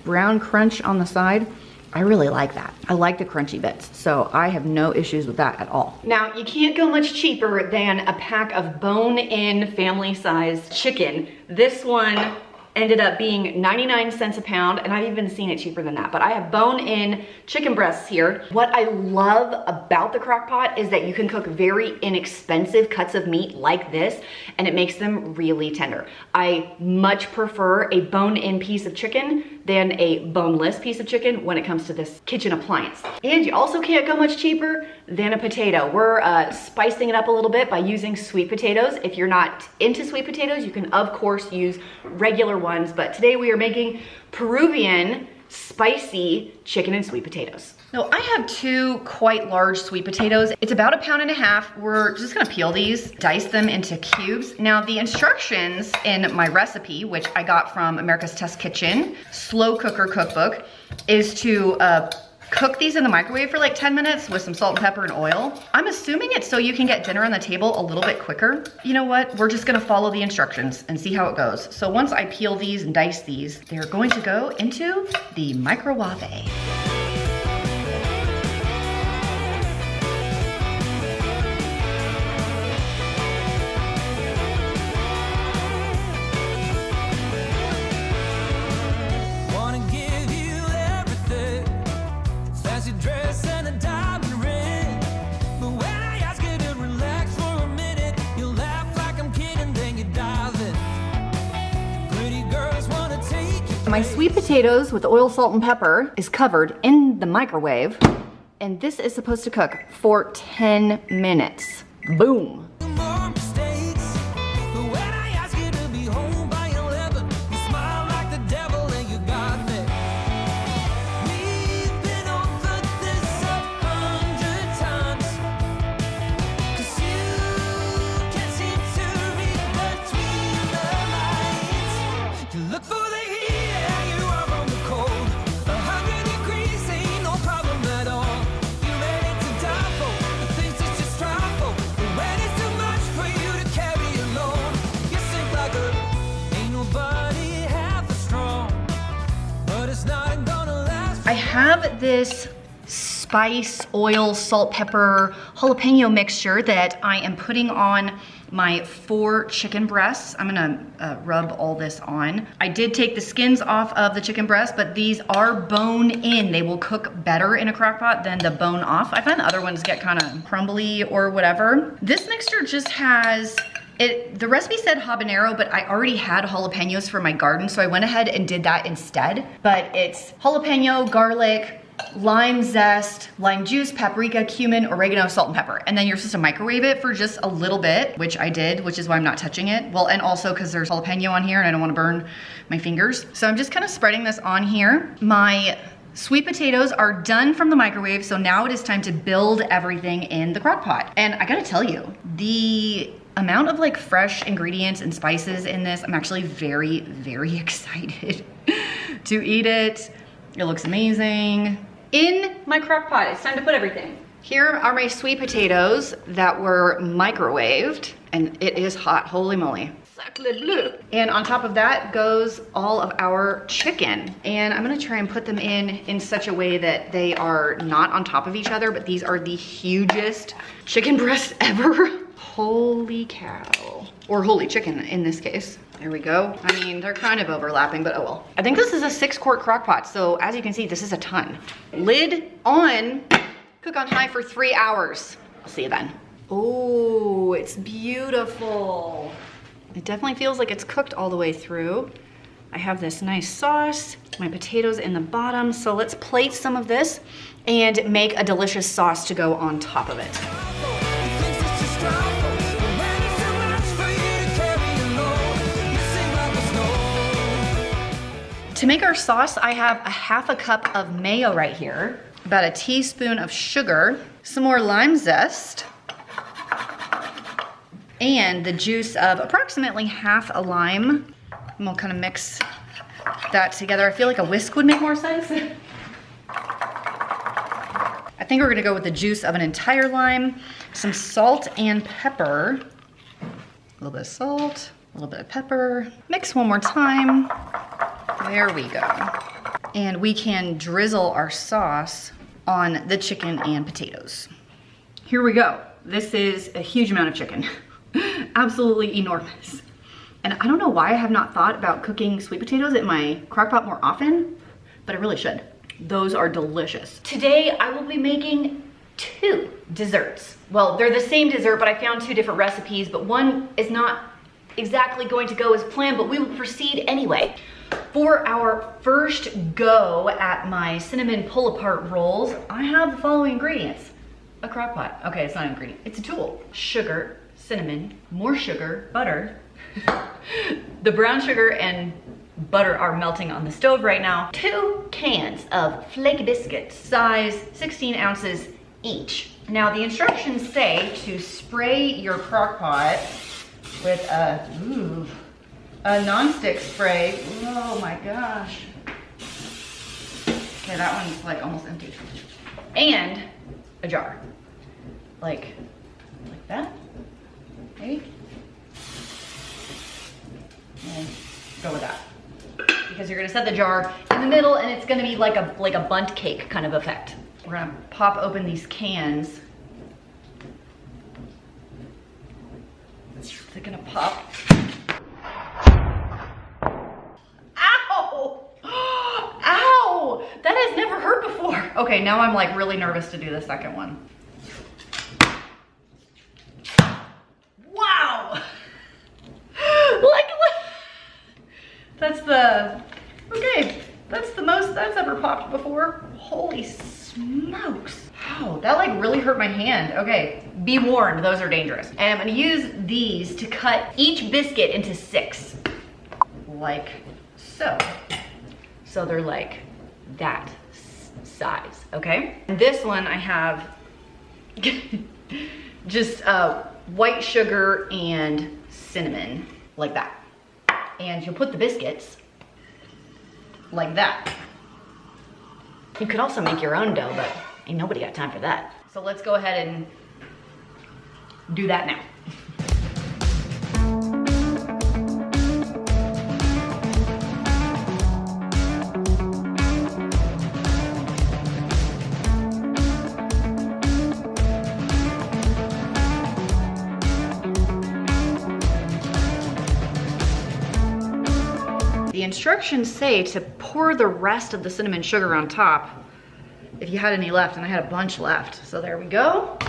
brown crunch on the side, I really like that. I like the crunchy bits, so I have no issues with that at all. Now, you can't go much cheaper than a pack of bone-in family-sized chicken. This one ended up being 99 cents a pound, and I've even seen it cheaper than that, but I have bone-in chicken breasts here. What I love about the crock pot is that you can cook very inexpensive cuts of meat like this, and it makes them really tender. I much prefer a bone-in piece of chicken than a boneless piece of chicken when it comes to this kitchen appliance. And you also can't go much cheaper than a potato. We're spicing it up a little bit by using sweet potatoes. If you're not into sweet potatoes, you can of course use regular ones, but today we are making Peruvian spicy chicken and sweet potatoes. So I have 2 quite large sweet potatoes. It's about 1.5 pounds. We're just gonna peel these, dice them into cubes. Now the instructions in my recipe, which I got from America's Test Kitchen, slow cooker cookbook, is to cook these in the microwave for like 10 minutes with some salt and pepper and oil. I'm assuming it's so you can get dinner on the table a little bit quicker. You know what? We're just gonna follow the instructions and see how it goes. So once I peel these and dice these, they're going to go into the microwave. My sweet potatoes with oil, salt, and pepper is covered in the microwave, and this is supposed to cook for 10 minutes. Boom. I have this spice, oil, salt, pepper, jalapeno mixture that I am putting on my 4 chicken breasts. I'm gonna rub all this on. I did take the skins off of the chicken breast, but these are bone in. They will cook better in a crock pot than the bone off. I find the other ones get kind of crumbly or whatever. This mixture just has, the recipe said habanero, but I already had jalapenos for my garden, so I went ahead and did that instead. But it's jalapeno, garlic, lime zest, lime juice, paprika, cumin, oregano, salt, and pepper. And then you're supposed to microwave it for just a little bit, which I did, which is why I'm not touching it. Well, and also because there's jalapeno on here and I don't want to burn my fingers. So I'm just kind of spreading this on here. My sweet potatoes are done from the microwave, so now it is time to build everything in the crock pot. And I gotta tell you, the amount of like fresh ingredients and spices in this, I'm actually very, very excited to eat it. It looks amazing. In my crock pot, it's time to put everything. Here are my sweet potatoes that were microwaved, and it is hot, holy moly. And on top of that goes all of our chicken. And I'm gonna try and put them in such a way that they are not on top of each other, but these are the hugest chicken breasts ever. Holy cow. Or holy chicken in this case. There we go. I mean, they're kind of overlapping, but oh well. I think this is a 6-quart crock pot, so as you can see, this is a ton. Lid on, cook on high for 3 hours. I'll see you then. Oh, it's beautiful. It definitely feels like it's cooked all the way through. I have this nice sauce, my potatoes in the bottom, so let's plate some of this and make a delicious sauce to go on top of it. To make our sauce, I have a ½ cup of mayo right here, about a teaspoon of sugar, some more lime zest, and the juice of approximately half a lime. And we'll kind of mix that together. I feel like a whisk would make more sense. I think we're gonna go with the juice of an entire lime, some salt and pepper, a little bit of salt, a little bit of pepper. Mix one more time. There we go. And we can drizzle our sauce on the chicken and potatoes. Here we go. This is a huge amount of chicken. Absolutely enormous. And I don't know why I have not thought about cooking sweet potatoes in my crock pot more often, but I really should. Those are delicious. Today I will be making 2 desserts. Well, they're the same dessert, but I found 2 different recipes, but one is not exactly going to go as planned, but we will proceed anyway. For our first go at my cinnamon pull-apart rolls, I have the following ingredients. A crock pot. Okay, it's not an ingredient, it's a tool. Sugar, cinnamon, more sugar, butter. The brown sugar and butter are melting on the stove right now. 2 cans of flaky biscuits, size 16 ounces each. Now the instructions say to spray your crock pot with a non-stick spray. Oh my gosh. Okay, that one's like almost empty. And a jar. Like that, maybe? And go with that. Because you're gonna set the jar in the middle and it's gonna be like a bundt cake kind of effect. We're gonna pop open these cans. They're gonna pop. Ow! Ow! That has never hurt before. Okay, now I'm like really nervous to do the second one. Wow! That's the most that's ever popped before. Holy smokes. Wow, that like really hurt my hand. Okay, be warned, those are dangerous. And I'm gonna use these to cut each biscuit into 6. Like so. So they're like that size, okay? And this one I have just white sugar and cinnamon, like that. And you'll put the biscuits like that. You could also make your own dough, but ain't nobody got time for that. So let's go ahead and do that now. instructions say to pour the rest of the cinnamon sugar on top if you had any left, and I had a bunch left. So there we go.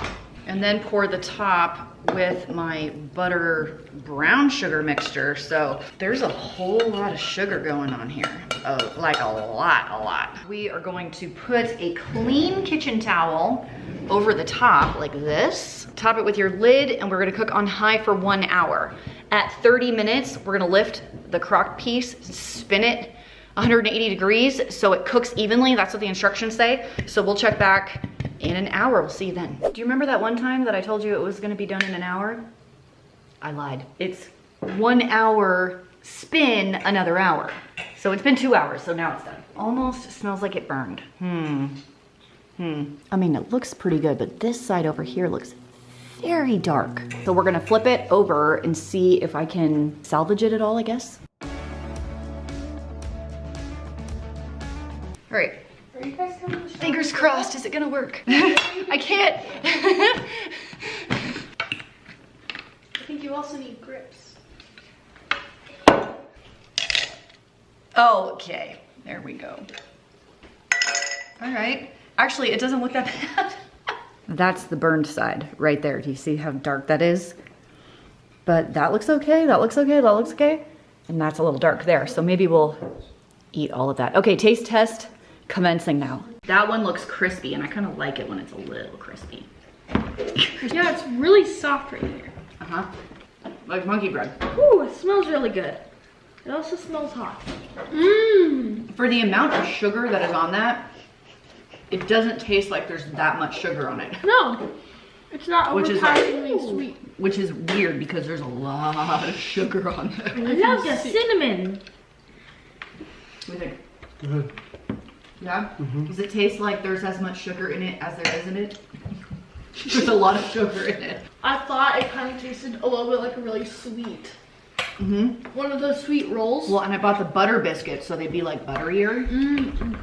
And then pour the top with my butter brown sugar mixture. So there's a whole lot of sugar going on here. Oh, like a lot. We are going to put a clean kitchen towel over the top like this. Top it with your lid, and we're gonna cook on high for 1 hour. At 30 minutes, we're gonna lift the crock piece, spin it 180 degrees so it cooks evenly. That's what the instructions say. So we'll check back in an hour. We'll see you then. Do you remember that one time that I told you it was gonna be done in an hour? I lied. It's 1 hour, spin another hour. So it's been 2 hours, so now it's done. Almost smells like it burned. I mean, it looks pretty good, but this side over here looks very dark. So we're gonna flip it over and see if I can salvage it at all, I guess. All right. Are you guys coming to show Fingers me? crossed, is it gonna work? I can't. I think you also need grips. Okay, there we go. All right. Actually, it doesn't look that bad. That's the burned side right there. Do you see how dark that is? But that looks okay, that looks okay, that looks okay. And that's a little dark there, so maybe we'll eat all of that. Okay, taste test commencing now. That one looks crispy, and I kind of like it when it's a little crispy. Yeah, it's really soft right here. Uh-huh. Like monkey bread. Ooh, it smells really good. It also smells hot. Mmm. For the amount of sugar that is on that, it doesn't taste like there's that much sugar on it. No, it's not Which is overpoweringly sweet. Which is weird because there's a lot of sugar on there. I love the cinnamon. What do you think? Good. Yeah? Does it taste like there's as much sugar in it as there is in it? There's a lot of sugar in it. I thought it kind of tasted a little bit like a really sweet. One of those sweet rolls. Well, and I bought the butter biscuits, so they'd be like butterier.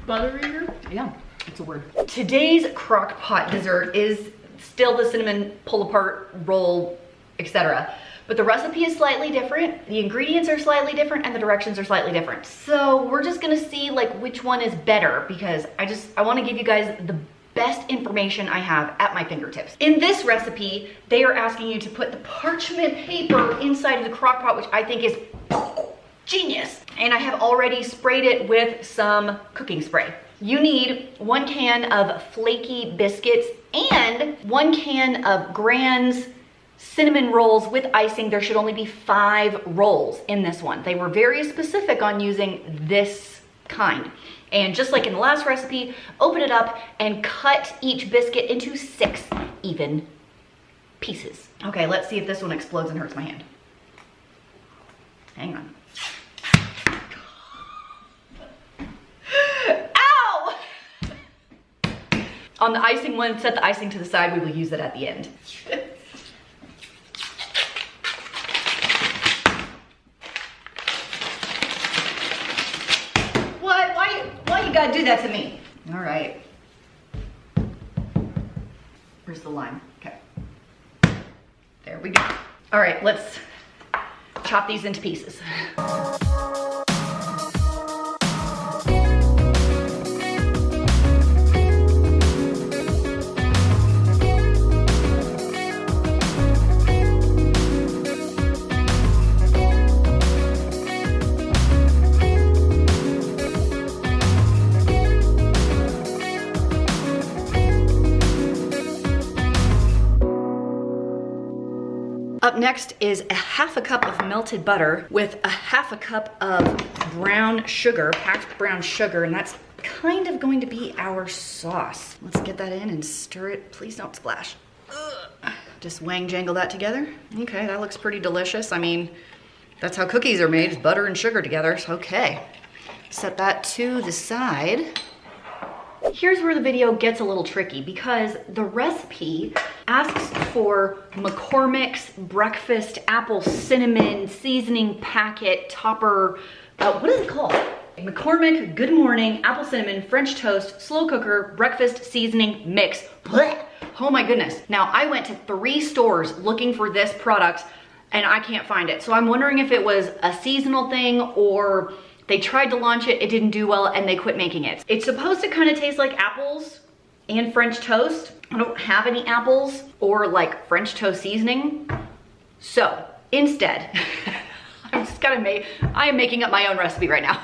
Butterier. Yeah, it's a word. Today's crock pot dessert is still the cinnamon pull apart roll, etc. But the recipe is slightly different, the ingredients are slightly different, and the directions are slightly different. So we're just gonna see like which one is better, because I wanna give you guys the best information I have at my fingertips. In this recipe, they are asking you to put the parchment paper inside of the crock pot, which I think is genius. And I have already sprayed it with some cooking spray. You need 1 can of flaky biscuits and 1 can of Grand's cinnamon rolls with icing. There should only be 5 rolls in this one. They were very specific on using this kind. And just like in the last recipe, open it up and cut each biscuit into 6 even pieces. Okay, let's see if this one explodes and hurts my hand. Hang on. Ow! On the icing one, set the icing to the side. We will use it at the end. Why you gotta do that to me? All right. Where's the lime? Okay. There we go. All right, let's chop these into pieces. Up next is a 1/2 cup of melted butter with a 1/2 cup of brown sugar, packed brown sugar, and that's kind of going to be our sauce. Let's get that in and stir it. Please don't splash. Ugh. Just wang jangle that together. Okay, that looks pretty delicious. I mean, that's how cookies are made, is butter and sugar together. So, okay, set that to the side. Here's where the video gets a little tricky because the recipe asks for McCormick's breakfast apple cinnamon seasoning packet topper. What is it called? McCormick Good Morning Apple Cinnamon French Toast Slow Cooker Breakfast Seasoning Mix. Blech. Oh my goodness. Now I went to 3 stores looking for this product and I can't find it. So I'm wondering if it was a seasonal thing or They tried to launch it, it didn't do well, and they quit making it. It's supposed to kind of taste like apples and French toast. I don't have any apples or like French toast seasoning. So instead, I am making up my own recipe right now.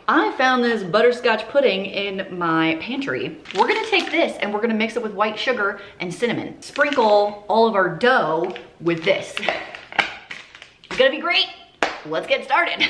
I found this butterscotch pudding in my pantry. We're gonna take this and we're gonna mix it with white sugar and cinnamon. Sprinkle all of our dough with this. It's gonna be great. Let's get started.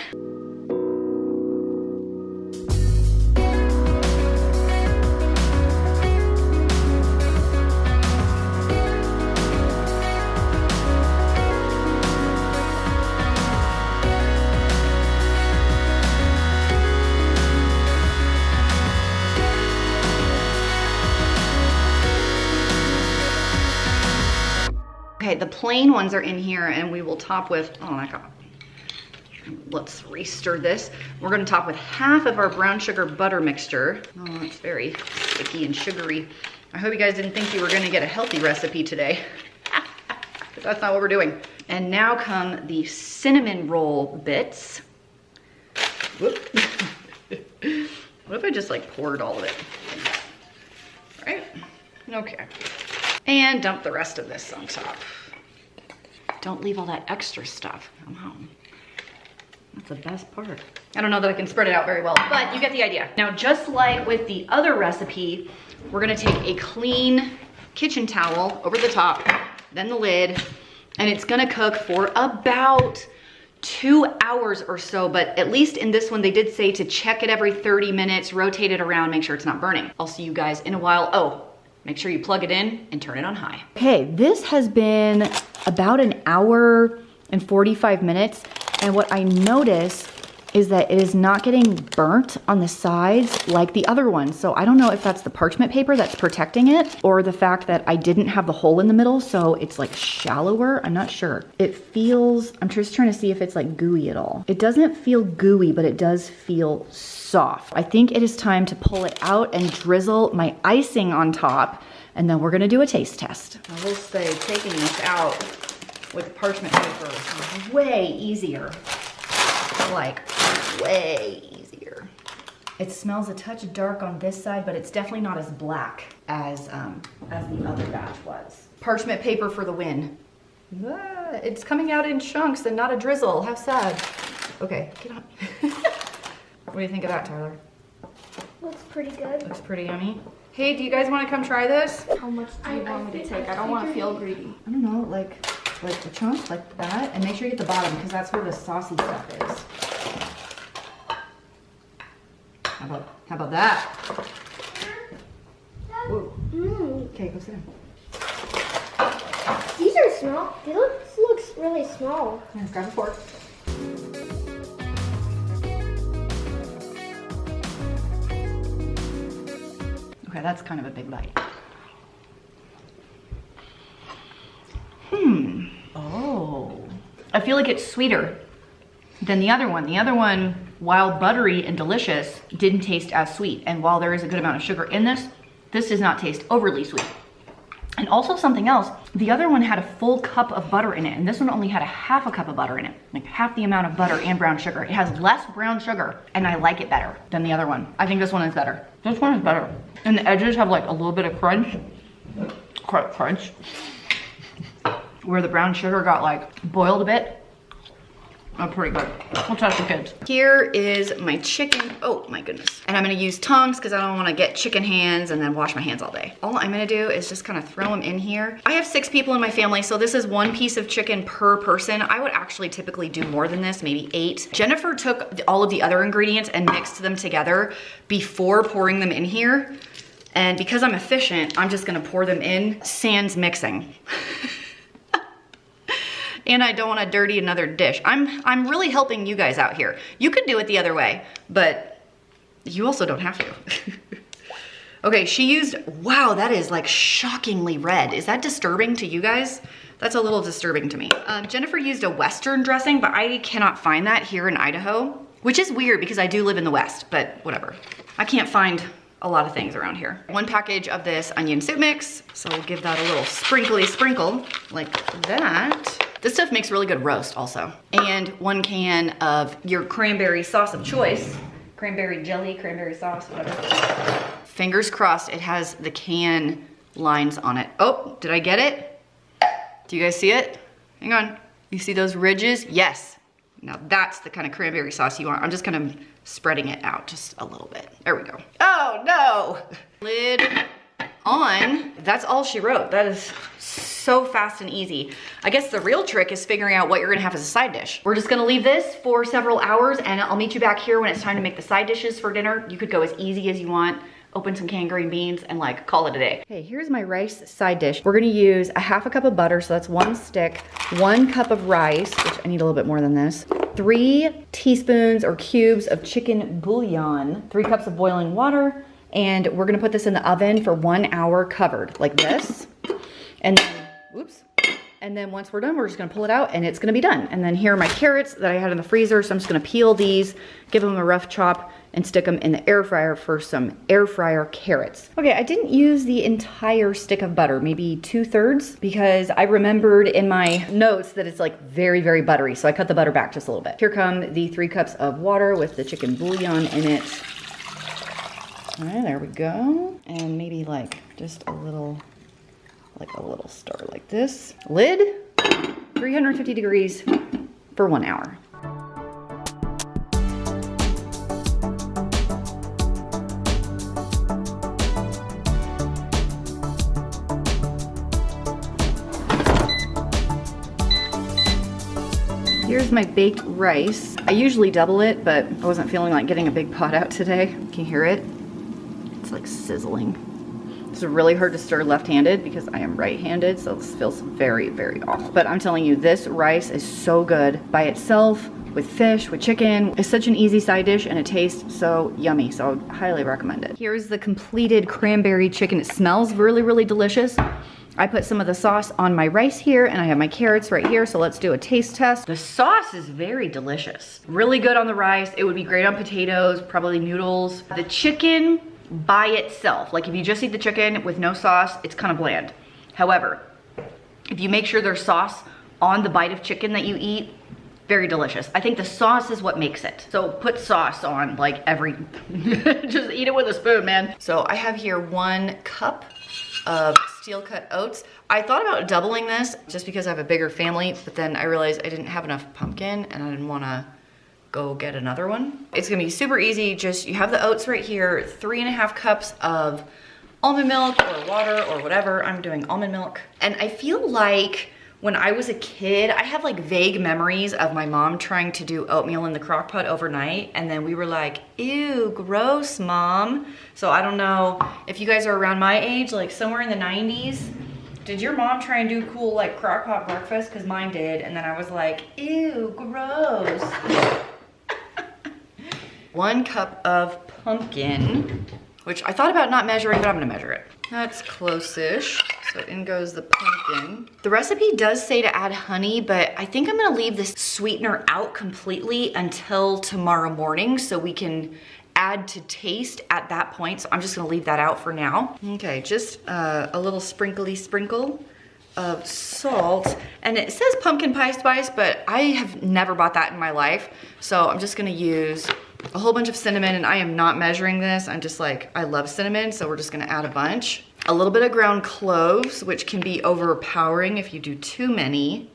Okay, the plain ones are in here and we will top with, oh my God. Let's restir this. We're gonna top with half of our brown sugar butter mixture. Oh, it's very sticky and sugary. I hope you guys didn't think you were gonna get a healthy recipe today. But that's not what we're doing. And now come the cinnamon roll bits. Whoop. What if I just like poured all of it? Right? Okay. And dump the rest of this on top. Don't leave all that extra stuff. Come on. That's the best part. I don't know that I can spread it out very well, but you get the idea. Now, just like with the other recipe, we're gonna take a clean kitchen towel over the top, then the lid, and it's gonna cook for about 2 hours or so, but at least in this one, they did say to check it every 30 minutes, rotate it around, make sure it's not burning. I'll see you guys in a while. Oh, make sure you plug it in and turn it on high. Okay, this has been about an hour and 45 minutes. And what I notice is that it is not getting burnt on the sides like the other one. So I don't know if that's the parchment paper that's protecting it or the fact that I didn't have the hole in the middle, so it's like shallower. I'm not sure. It feels, I'm just trying to see if it's like gooey at all. It doesn't feel gooey, but it does feel soft. I think it is time to pull it out and drizzle my icing on top, and then we're gonna do a taste test. I will say, taking this out with parchment paper is way easier. Like, way easier. It smells a touch dark on this side, but it's definitely not as black as the other batch was. Parchment paper for the win. Ah, it's coming out in chunks and not a drizzle. How sad. Okay, get on. What do you think of that, Tyler? Looks pretty good. Looks pretty yummy. Hey, do you guys want to come try this? How much do you want me to take? I don't want to feel greedy. I don't know, like a chunk like that, and make sure you get the bottom because that's where the saucy stuff is. How about that? Whoa. Okay, go sit down. These are small. This looks really small. Yeah, grab a fork. Okay, that's kind of a big bite. Oh. I feel like it's sweeter than the other one. The other one, while buttery and delicious, didn't taste as sweet. And while there is a good amount of sugar in this, this does not taste overly sweet. And also something else, the other one had a full cup of butter in it, and this one only had a half a cup of butter in it. Like half the amount of butter and brown sugar. It has less brown sugar, and I like it better than the other one. I think this one is better. This one is better. And the edges have like a little bit of crunch. Crunch. Where the brown sugar got like boiled a bit. Oh, pretty good. We'll test the kids. Here is my chicken. Oh my goodness. And I'm gonna use tongs because I don't wanna get chicken hands and then wash my hands all day. All I'm gonna do is just kind of throw them in here. I have 6 people in my family, so this is 1 piece of chicken per person. I would actually typically do more than this, maybe 8. Jennifer took all of the other ingredients and mixed them together before pouring them in here. And because I'm efficient, I'm just gonna pour them in sans mixing. And I don't want to dirty another dish. I'm really helping you guys out here. You could do it the other way, but you also don't have to. Okay, she used, wow, that is like shockingly red. Is that disturbing to you guys? That's a little disturbing to me. Jennifer used a Western dressing, but I cannot find that here in Idaho, which is weird because I do live in the West, but whatever. I can't find a lot of things around here. 1 package of this onion soup mix. So we'll give that a little sprinkly sprinkle like that. This stuff makes really good roast also. And 1 can of your cranberry sauce of choice. Cranberry jelly, cranberry sauce, whatever. Fingers crossed it has the can lines on it. Oh, did I get it? Do you guys see it? Hang on. You see those ridges? Yes. Now that's the kind of cranberry sauce you want. I'm just kind of spreading it out just a little bit. There we go. Oh no! Lid on. That's all she wrote. That is so fast and easy. I guess the real trick is figuring out what you're gonna have as a side dish. We're just gonna leave this for several hours and I'll meet you back here when it's time to make the side dishes for dinner. You could go as easy as you want. Open some canned green beans and like call it a day. Okay, here's my rice side dish. We're gonna use a 1/2 cup of butter, so that's 1 stick, 1 cup of rice, which I need a little bit more than this, 3 teaspoons or cubes of chicken bouillon, 3 cups of boiling water, and we're gonna put this in the oven for 1 hour covered, like this. And then, whoops. And then once we're done, we're just gonna pull it out and it's gonna be done. And then here are my carrots that I had in the freezer, so I'm just gonna peel these, give them a rough chop, and stick them in the air fryer for some air fryer carrots. Okay, I didn't use the entire stick of butter, maybe 2/3, because I remembered in my notes that it's like very, very buttery, so I cut the butter back just a little bit. Here come the 3 cups of water with the chicken bouillon in it. All right, there we go. And maybe like just a little stir like this. Lid, 350 degrees for 1 hour. Here's my baked rice. I usually double it, but I wasn't feeling like getting a big pot out today. Can you hear it? It's like sizzling. It's really hard to stir left-handed because I am right-handed, so this feels very, very off. But I'm telling you, this rice is so good by itself, with fish, with chicken. It's such an easy side dish and it tastes so yummy, so I highly recommend it. Here's the completed cranberry chicken. It smells really, really delicious. I put some of the sauce on my rice here and I have my carrots right here, so let's do a taste test. The sauce is very delicious. Really good on the rice. It would be great on potatoes, probably noodles. The chicken by itself, like if you just eat the chicken with no sauce, it's kind of bland. However, if you make sure there's sauce on the bite of chicken that you eat, very delicious. I think the sauce is what makes it. So put sauce on like every, just eat it with a spoon, man. So I have here 1 cup of steel cut oats. I thought about doubling this just because I have a bigger family, but then I realized I didn't have enough pumpkin and I didn't wanna go get another one. It's gonna be super easy. Just, you have the oats right here, 3.5 cups of almond milk or water or whatever. I'm doing almond milk. And I feel like when I was a kid, I have like vague memories of my mom trying to do oatmeal in the crock pot overnight, and then we were like, ew, gross, Mom. So I don't know if you guys are around my age, like somewhere in the 90s, did your mom try and do cool like crock pot breakfast? Because mine did, and then I was like, ew, gross. 1 cup of pumpkin, which I thought about not measuring, but I'm gonna measure it. That's close-ish. So in goes the pumpkin. The recipe does say to add honey, but I think I'm gonna leave this sweetener out completely until tomorrow morning so we can add to taste at that point. So I'm just gonna leave that out for now. Okay, just a little sprinkle of salt. And it says pumpkin pie spice, but I have never bought that in my life. So I'm just gonna use a whole bunch of cinnamon, and I am not measuring this. I'm just like, I love cinnamon, so we're just gonna add a bunch. A little bit of ground cloves, which can be overpowering if you do too many.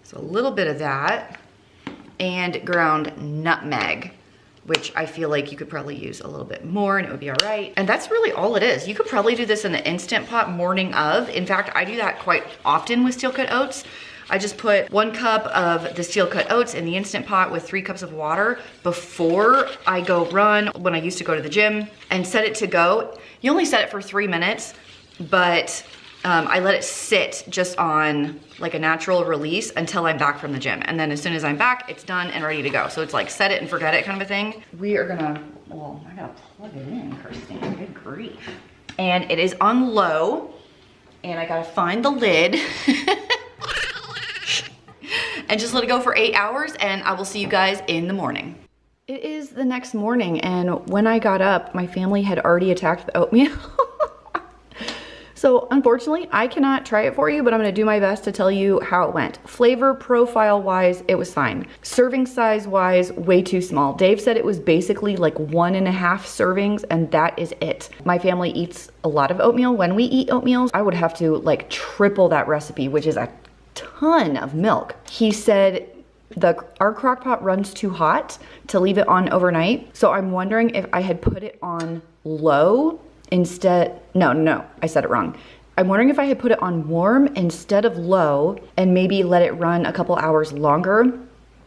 So a little bit of that. And ground nutmeg, which I feel like you could probably use a little bit more and it would be all right. And that's really all it is. You could probably do this in the Instant Pot morning of. In fact, I do that quite often with steel cut oats. I just put 1 cup of the steel cut oats in the Instant Pot with 3 cups of water before I go run when I used to go to the gym, and set it to go. You only set it for 3 minutes, but I let it sit just on like a natural release until I'm back from the gym. And then as soon as I'm back, it's done and ready to go. So it's like set it and forget it kind of a thing. We are gonna, well, I gotta plug it in, Christine, good grief. And it is on low, and I gotta find the lid. And just let it go for 8 hours, and I will see you guys in the morning. It is the next morning, and when I got up, my family had already attacked the oatmeal. So unfortunately, I cannot try it for you, but I'm gonna do my best to tell you how it went. Flavor profile wise, it was fine. Serving size wise, way too small. Dave said it was basically like 1.5 servings, and that is it. My family eats a lot of oatmeal. When we eat oatmeal, I would have to like triple that recipe, which is a ton of milk. He said our crock pot runs too hot to leave it on overnight. So I'm wondering if I had put it on low instead. No, I said it wrong. I'm wondering if I had put it on warm instead of low and maybe let it run a couple hours longer.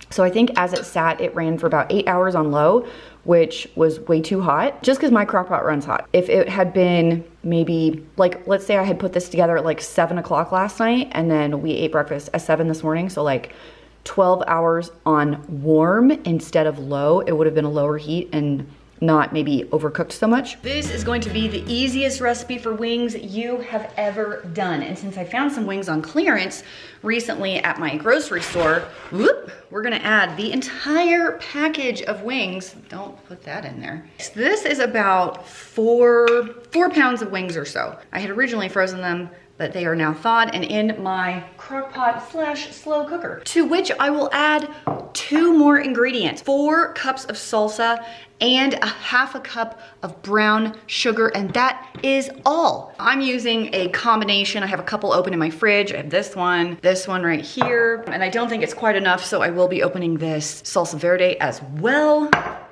So I think as it sat, it ran for about 8 hours on low, which was way too hot, just because my crock pot runs hot. If it had been maybe, like, let's say I had put this together at like 7 o'clock last night, and then we ate breakfast at 7 this morning, so like 12 hours on warm instead of low, it would have been a lower heat and not maybe overcooked so much. This is going to be the easiest recipe for wings you have ever done. And since I found some wings on clearance recently at my grocery store, we're gonna add the entire package of wings. Don't put that in there. So this is about four pounds of wings or so. I had originally frozen them, but they are now thawed and in my crock pot / slow cooker, to which I will add 2 more ingredients: 4 cups of salsa and a ½ cup of brown sugar, and that is all. I'm using a combination. I have a couple open in my fridge. I have this one right here, and I don't think it's quite enough, so I will be opening this salsa verde as well.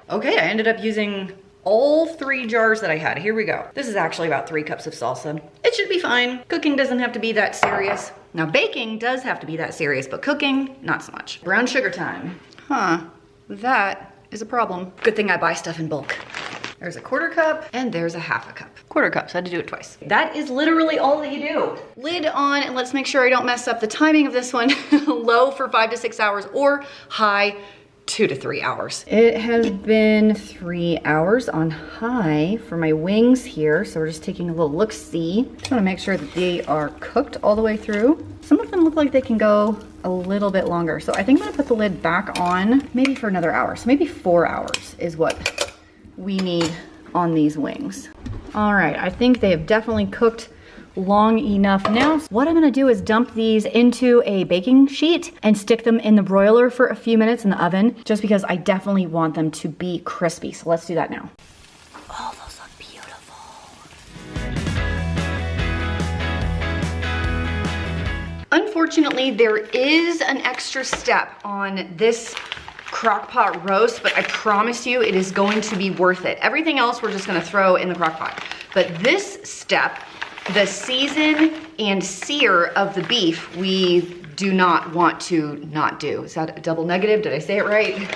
Okay, I ended up using all 3 jars that I had. Here we go. This is actually about 3 cups of salsa. It should be fine. Cooking doesn't have to be that serious. Now baking does have to be that serious, but cooking, not so much. Brown sugar time. That is a problem. Good thing I buy stuff in bulk. There's a 1/4 cup and there's a ½ cup. 1/4 cup, so I had to do it twice. That is literally all that you do. Lid on, and let's make sure I don't mess up the timing of this one. Low for 5 to 6 hours or high 2 to 3 hours. It has been 3 hours on high for my wings here, so we're just taking a little look-see. Just wanna make sure that they are cooked all the way through. Some of them look like they can go a little bit longer, so I think I'm gonna put the lid back on maybe for another hour. So maybe 4 hours is what we need on these wings. All right, I think they have definitely cooked long enough now. What I'm gonna do is dump these into a baking sheet and stick them in the broiler for a few minutes in the oven, just because I definitely want them to be crispy. So let's do that now. Oh, those look beautiful. Unfortunately, there is an extra step on this crock pot roast, but I promise you it is going to be worth it. Everything else we're just gonna throw in the crock pot. But this step, the season and sear of the beef, we do not want to not do. Is that a double negative? Did I say it right?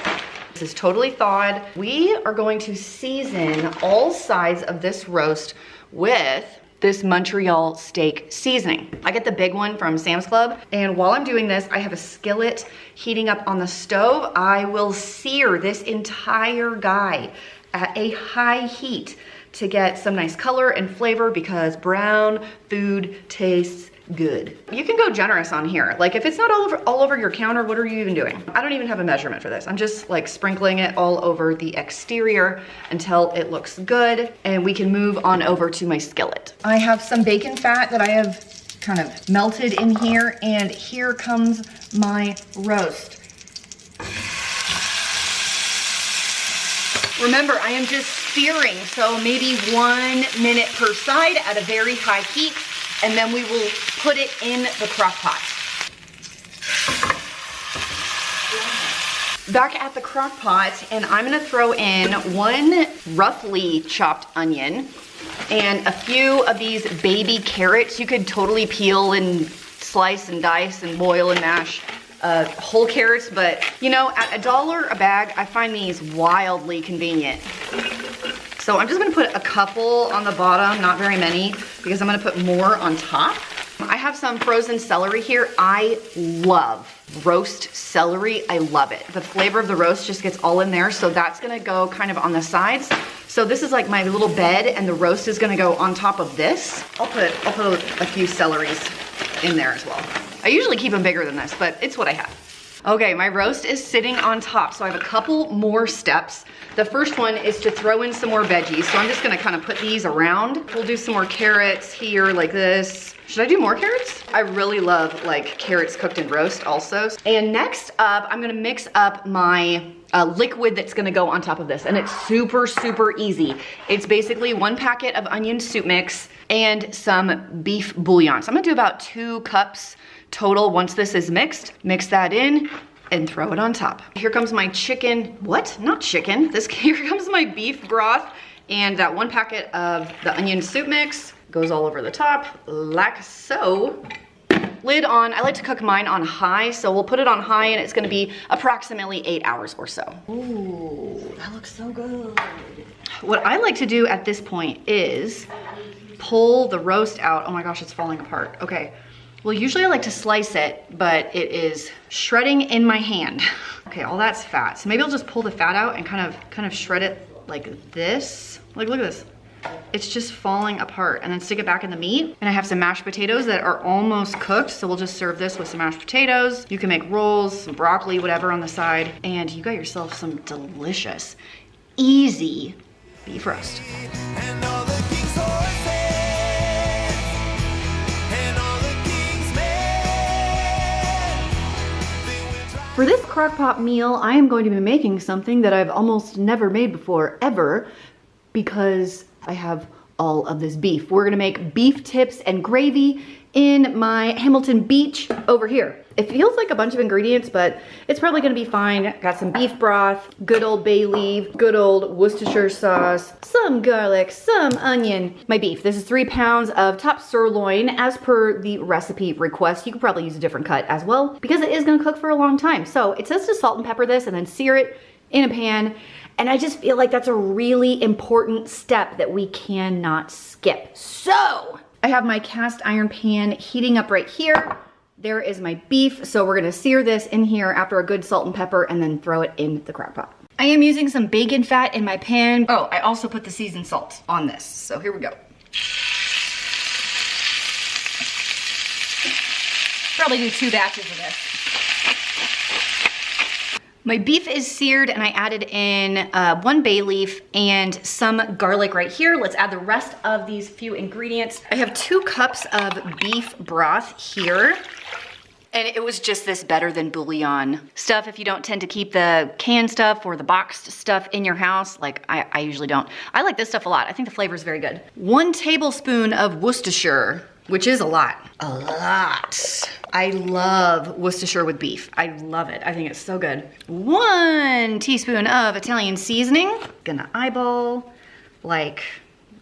This is totally thawed. We are going to season all sides of this roast with this Montreal steak seasoning. I get the big one from Sam's Club, and while I'm doing this, I have a skillet heating up on the stove. I will sear this entire guy at a high heat to get some nice color and flavor, because brown food tastes good. You can go generous on here. Like if it's not all over your counter, what are you even doing? I don't even have a measurement for this. I'm just like sprinkling it all over the exterior until it looks good, and we can move on over to my skillet. I have some bacon fat that I have kind of melted in here, and here comes my roast. Remember, I am just searing, so maybe 1 minute per side at a very high heat, and then we will put it in the crock pot. Back at the crock pot, and I'm gonna throw in 1 roughly chopped onion and a few of these baby carrots. You could totally peel and slice and dice and boil and mash whole carrots, but you know, at $1 a bag, I find these wildly convenient. So I'm just gonna put a couple on the bottom, not very many, because I'm gonna put more on top. I have some frozen celery here. I love roast celery, I love it. The flavor of the roast just gets all in there, so that's gonna go kind of on the sides. So this is like my little bed, and the roast is gonna go on top of this. I'll put a few celeries in there as well. I usually keep them bigger than this, but it's what I have. Okay, my roast is sitting on top, so I have a couple more steps. The first one is to throw in some more veggies. So I'm just gonna kind of put these around. We'll do some more carrots here like this. Should I do more carrots? I really love like carrots cooked in roast also. And next up, I'm gonna mix up my liquid that's gonna go on top of this. And it's super, super easy. It's basically 1 packet of onion soup mix and some beef bouillon. So I'm gonna do about 2 cups total once this is mixed. Mix that in and throw it on top. Here comes my chicken, what? Not chicken. Here comes my beef broth and that 1 packet of the onion soup mix goes all over the top like so. Lid on, I like to cook mine on high, so we'll put it on high and it's gonna be approximately 8 hours or so. Ooh, that looks so good. What I like to do at this point is pull the roast out. Oh my gosh, it's falling apart. Okay. Well, usually I like to slice it, but it is shredding in my hand. Okay, all that's fat. So maybe I'll just pull the fat out and kind of shred it like this. Like, look at this. It's just falling apart, and then stick it back in the meat. And I have some mashed potatoes that are almost cooked, so we'll just serve this with some mashed potatoes. You can make rolls, some broccoli, whatever on the side, and you got yourself some delicious, easy beef roast. And all the king's horses, and all the king's men, they went driving. For this crockpot meal, I am going to be making something that I've almost never made before, ever, because I have all of this beef. We're gonna make beef tips and gravy in my Hamilton Beach over here. It feels like a bunch of ingredients, but it's probably gonna be fine. Got some beef broth, good old bay leaf, good old Worcestershire sauce, some garlic, some onion. My beef, this is 3 pounds of top sirloin as per the recipe request. You could probably use a different cut as well because it is gonna cook for a long time. So it says to salt and pepper this and then sear it in a pan. And I just feel like that's a really important step that we cannot skip. So I have my cast iron pan heating up right here. There is my beef. So we're gonna sear this in here after a good salt and pepper and then throw it in the crock pot. I am using some bacon fat in my pan. Oh, I also put the seasoned salt on this. So here we go. Probably do 2 batches of this. My beef is seared and I added in 1 bay leaf and some garlic right here. Let's add the rest of these few ingredients. I have 2 cups of beef broth here. And it was just this better than bouillon stuff. If you don't tend to keep the canned stuff or the boxed stuff in your house, like I usually don't. I like this stuff a lot. I think the flavor is very good. 1 tablespoon of Worcestershire, which is a lot. A lot. I love Worcestershire with beef. I love it. I think it's so good. 1 teaspoon of Italian seasoning. Gonna eyeball like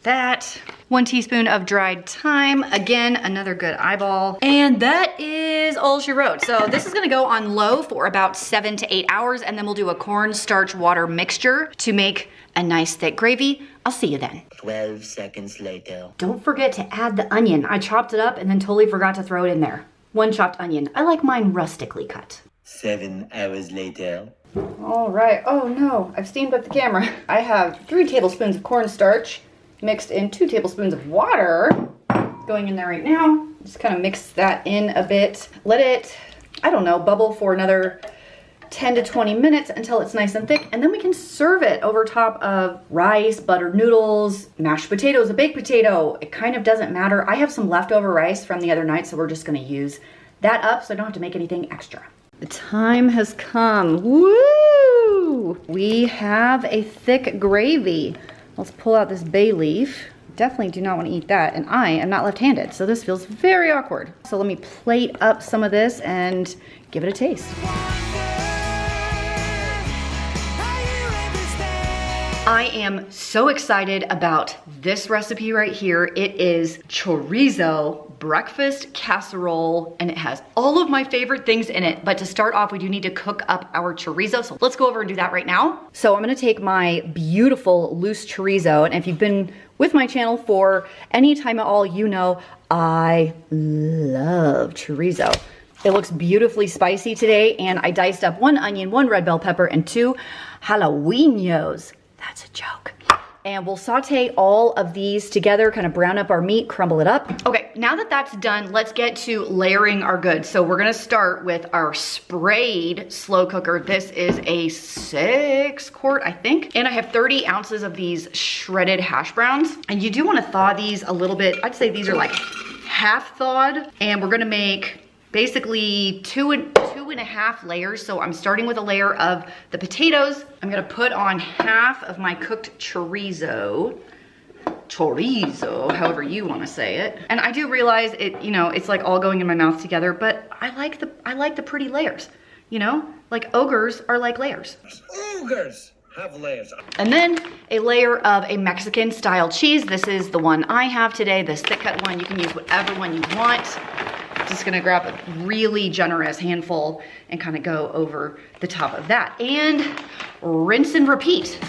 that. 1 teaspoon of dried thyme. Again, another good eyeball. And that is all she wrote. So this is gonna go on low for about 7 to 8 hours, and then we'll do a cornstarch water mixture to make a nice thick gravy. I'll see you then. 12 seconds later. Don't forget to add the onion. I chopped it up and then totally forgot to throw it in there. 1 chopped onion. I like mine rustically cut. 7 hours later. All right. Oh no, I've steamed up the camera. I have 3 tablespoons of cornstarch mixed in 2 tablespoons of water going in there right now. Just kind of mix that in a bit. Let it, I don't know, bubble for another 10 to 20 minutes until it's nice and thick, and then we can serve it over top of rice, buttered noodles, mashed potatoes, a baked potato. It kind of doesn't matter. I have some leftover rice from the other night, so we're just gonna use that up so I don't have to make anything extra. The time has come. Woo! We have a thick gravy. Let's pull out this bay leaf. Definitely do not want to eat that, and I am not left-handed, so this feels very awkward. So let me plate up some of this and give it a taste. I am so excited about this recipe right here. It is chorizo breakfast casserole, and it has all of my favorite things in it. But to start off, we do need to cook up our chorizo. So let's go over and do that right now. So I'm gonna take my beautiful loose chorizo, and if you've been with my channel for any time at all, you know I love chorizo. It looks beautifully spicy today, and I diced up 1 onion, 1 red bell pepper, and 2 jalapenos. That's a joke. and we'll saute all of these together, kind of brown up our meat, crumble it up. Okay, now that that's done, let's get to layering our goods. So we're gonna start with our sprayed slow cooker. This is a 6-quart, I think. And I have 30 ounces of these shredded hash browns. And you do wanna thaw these a little bit. I'd say these are like half thawed. And we're gonna make basically two and a half layers. So I'm starting with a layer of the potatoes. I'm gonna put on half of my cooked chorizo, however you wanna say it. And I do realize it, you know, it's like all going in my mouth together, but I like the pretty layers, you know? Like ogres are like layers. Ogres have layers. And then a layer of a Mexican style cheese. This is the one I have today, this thick cut one. You can use whatever one you want. Just gonna grab a really generous handful and kind of go over the top of that. And rinse and repeat.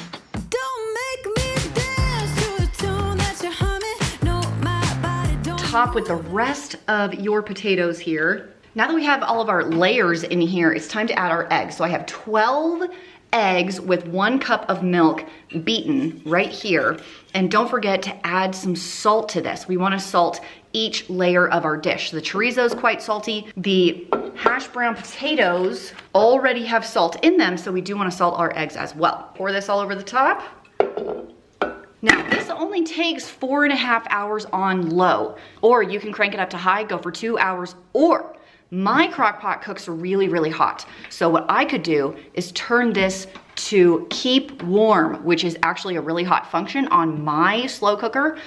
Don't make me dance to the tune that you're humming. No, my body don't. Top with the rest of your potatoes here. Now that we have all of our layers in here, it's time to add our eggs. So I have 12 eggs with 1 cup of milk beaten right here. And don't forget to add some salt to this. We want to salt each layer of our dish. The chorizo is quite salty. The hash brown potatoes already have salt in them, so we do want to salt our eggs as well. Pour this all over the top. Now, this only takes 4.5 hours on low, or you can crank it up to high, go for 2 hours, or my crock pot cooks really, really hot. So what I could do is turn this to keep warm, which is actually a really hot function on my slow cooker,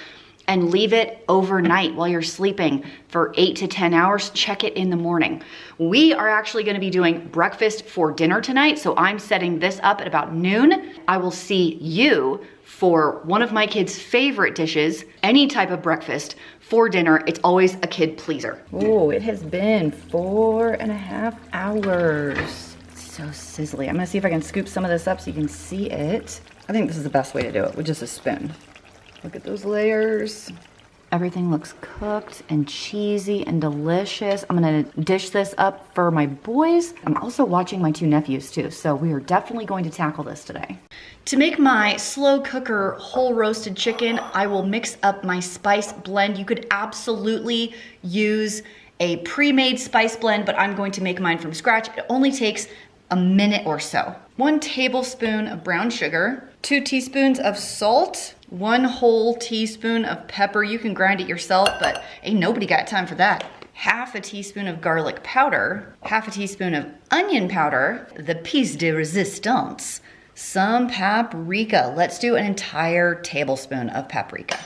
and leave it overnight while you're sleeping for 8 to 10 hours. Check it in the morning. We are actually gonna be doing breakfast for dinner tonight, so I'm setting this up at about noon. I will see you for one of my kids' favorite dishes, any type of breakfast for dinner. It's always a kid pleaser. Oh, it has been 4.5 hours. So sizzly. I'm gonna see if I can scoop some of this up so you can see it. I think this is the best way to do it, with just a spoon. Look at those layers. Everything looks cooked and cheesy and delicious. I'm gonna dish this up for my boys. I'm also watching my 2 nephews too, so we are definitely going to tackle this today. To make my slow cooker whole roasted chicken, I will mix up my spice blend. You could absolutely use a pre-made spice blend, but I'm going to make mine from scratch. It only takes a minute or so. 1 tablespoon of brown sugar, 2 teaspoons of salt, 1 whole teaspoon of pepper. You can grind it yourself, but ain't nobody got time for that. 1/2 teaspoon of garlic powder, 1/2 teaspoon of onion powder, the piece de resistance, some paprika. Let's do an entire tablespoon of paprika.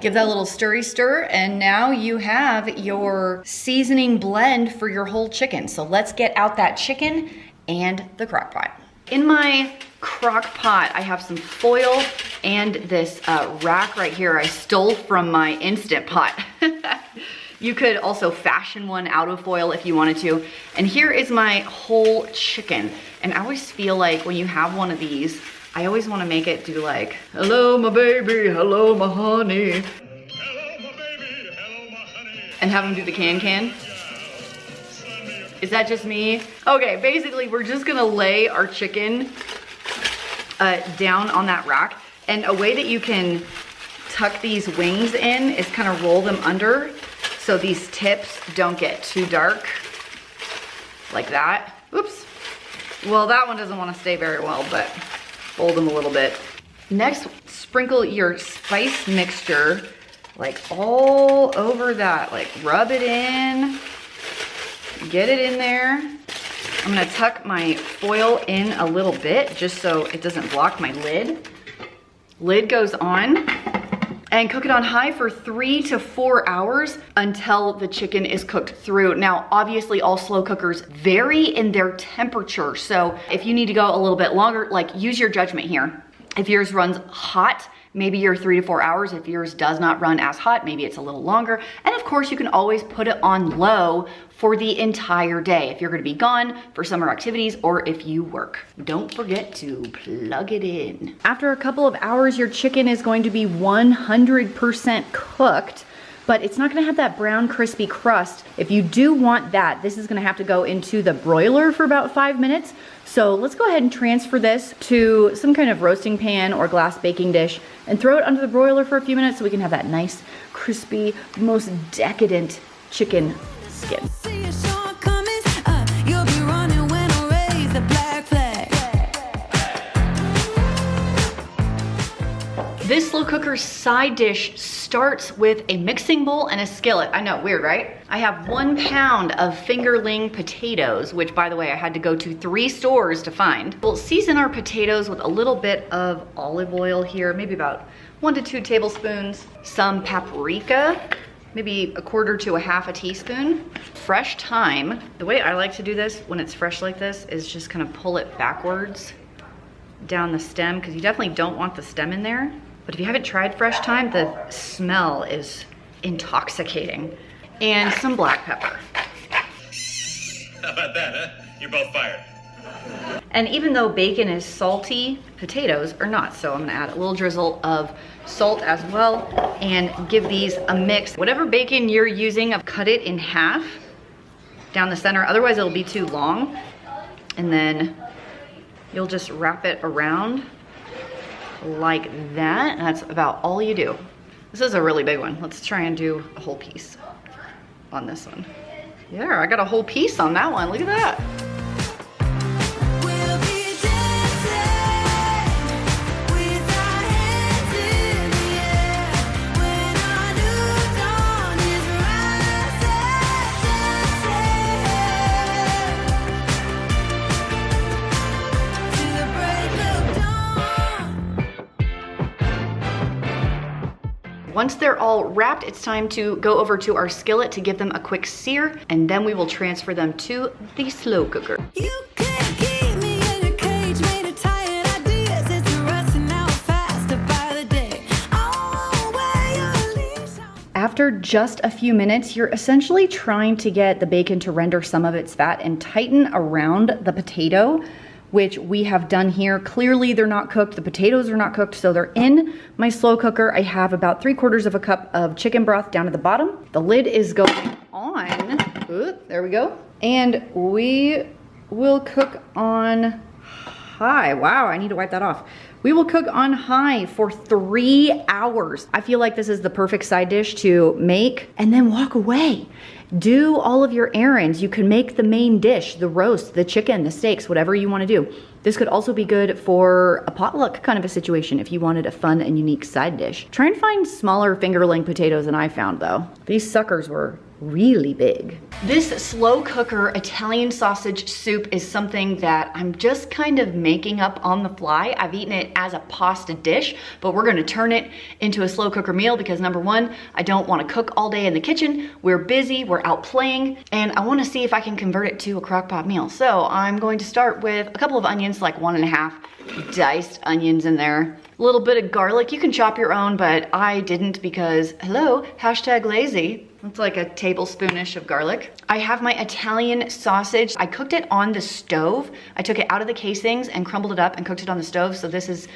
Give that a little stirry stir, and now you have your seasoning blend for your whole chicken. So let's get out that chicken and the crock pot. In my crock pot, I have some foil and this rack right here I stole from my Instant Pot. You could also fashion one out of foil if you wanted to. And here is my whole chicken. And I always feel like when you have one of these, I always want to make it do like, hello my baby, hello my honey. Hello my baby, hello my honey. And have them do the can. Is that just me? Okay, basically we're just gonna lay our chicken down on that rack. And a way that you can tuck these wings in is kind of roll them under so these tips don't get too dark, like that. Oops. Well, that one doesn't want to stay very well, but fold them a little bit. Next, sprinkle your spice mixture like all over that. Like rub it in, get it in there. I'm gonna tuck my foil in a little bit just so it doesn't block my lid. Lid goes on, and cook it on high for 3 to 4 hours until the chicken is cooked through. Now, obviously all slow cookers vary in their temperature. So if you need to go a little bit longer, like use your judgment here. If yours runs hot, maybe you're 3 to 4 hours. If yours does not run as hot, maybe it's a little longer. And of course you can always put it on low for the entire day if you're gonna be gone for summer activities or if you work. Don't forget to plug it in. After a couple of hours, your chicken is going to be 100% cooked. but it's not gonna have that brown crispy crust. If you do want that, this is gonna have to go into the broiler for about 5 minutes. So let's go ahead and transfer this to some kind of roasting pan or glass baking dish and throw it under the broiler for a few minutes so we can have that nice, crispy, most decadent chicken skin. See your shortcomings, you'll be running when I raise the black flag. This slow cooker side dish starts with a mixing bowl and a skillet. I know, weird, right? I have 1 pound of fingerling potatoes, which by the way, I had to go to 3 stores to find. We'll season our potatoes with a little bit of olive oil here, maybe about 1 to 2 tablespoons, some paprika, maybe 1/4 to 1/2 teaspoon. Fresh thyme. The way I like to do this when it's fresh like this is just kind of pull it backwards down the stem, because you definitely don't want the stem in there. But if you haven't tried fresh thyme, the smell is intoxicating. And some black pepper. How about that, huh? You're both fired. And even though bacon is salty, potatoes are not. So I'm gonna add a little drizzle of salt as well and give these a mix. Whatever bacon you're using, I've cut it in half down the center. Otherwise it'll be too long. And then you'll just wrap it around like that. And that's about all you do. This is a really big one. Let's try and do a whole piece on this one. Yeah, I got a whole piece on that one. Look at that. We'll be dancing with our hands in the air when our new dawn is rising to the break of dawn. Once they're all wrapped, it's time to go over to our skillet to give them a quick sear, and then we will transfer them to the slow cooker. You can't keep me in a cage made of tired ideas. It's rusting out faster by the day. Oh, where your leaves are. After just a few minutes, you're essentially trying to get the bacon to render some of its fat and tighten around the potato, which we have done here. Clearly they're not cooked, the potatoes are not cooked, so they're in my slow cooker. I have about 3/4 of a cup of chicken broth down at the bottom. The lid is going on. Ooh, there we go. And we will cook on high. Wow, I need to wipe that off. We will cook on high for 3 hours. I feel like this is the perfect side dish to make and then walk away. Do all of your errands. You can make the main dish, the roast, the chicken, the steaks, whatever you want to do. This could also be good for a potluck kind of a situation if you wanted a fun and unique side dish. Try and find smaller fingerling potatoes than I found though. These suckers were really big. This slow cooker Italian sausage soup is something that I'm just kind of making up on the fly. I've eaten it as a pasta dish, but we're gonna turn it into a slow cooker meal because number one, I don't wanna cook all day in the kitchen. We're busy, we're out playing, and I wanna see if I can convert it to a crock pot meal. So I'm going to start with a couple of onions, like 1.5 diced onions in there. A little bit of garlic. You can chop your own, but I didn't because, hello, #lazy. It's like a tablespoonish of garlic. I have my Italian sausage. I cooked it on the stove. I took it out of the casings and crumbled it up and cooked it on the stove. So this is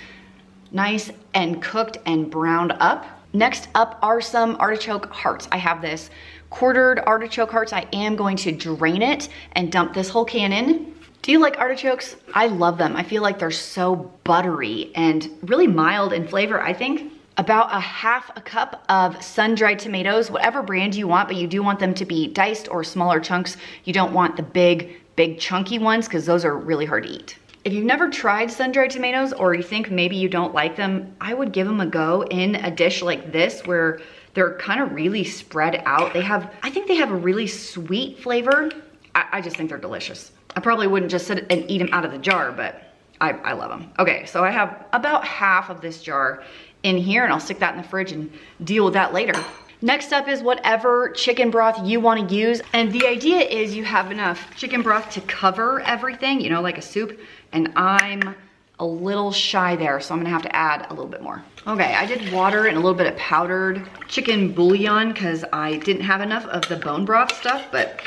nice and cooked and browned up. Next up are some artichoke hearts. I have this quartered artichoke hearts. I am going to drain it and dump this whole can in. Do you like artichokes? I love them. I feel like they're so buttery and really mild in flavor, I think. About 1/2 cup of sun-dried tomatoes, whatever brand you want, but you do want them to be diced or smaller chunks. You don't want the big chunky ones because those are really hard to eat. If you've never tried sun-dried tomatoes or you think maybe you don't like them, I would give them a go in a dish like this where they're kind of really spread out. I think they have a really sweet flavor. I just think they're delicious. I probably wouldn't just sit and eat them out of the jar, but I love them. Okay, so I have about half of this jar in here and I'll stick that in the fridge and deal with that later. Next up is whatever chicken broth you want to use. And the idea is you have enough chicken broth to cover everything, you know, like a soup. And I'm a little shy there, so I'm gonna have to add a little bit more. Okay, I did water and a little bit of powdered chicken bouillon because I didn't have enough of the bone broth stuff, but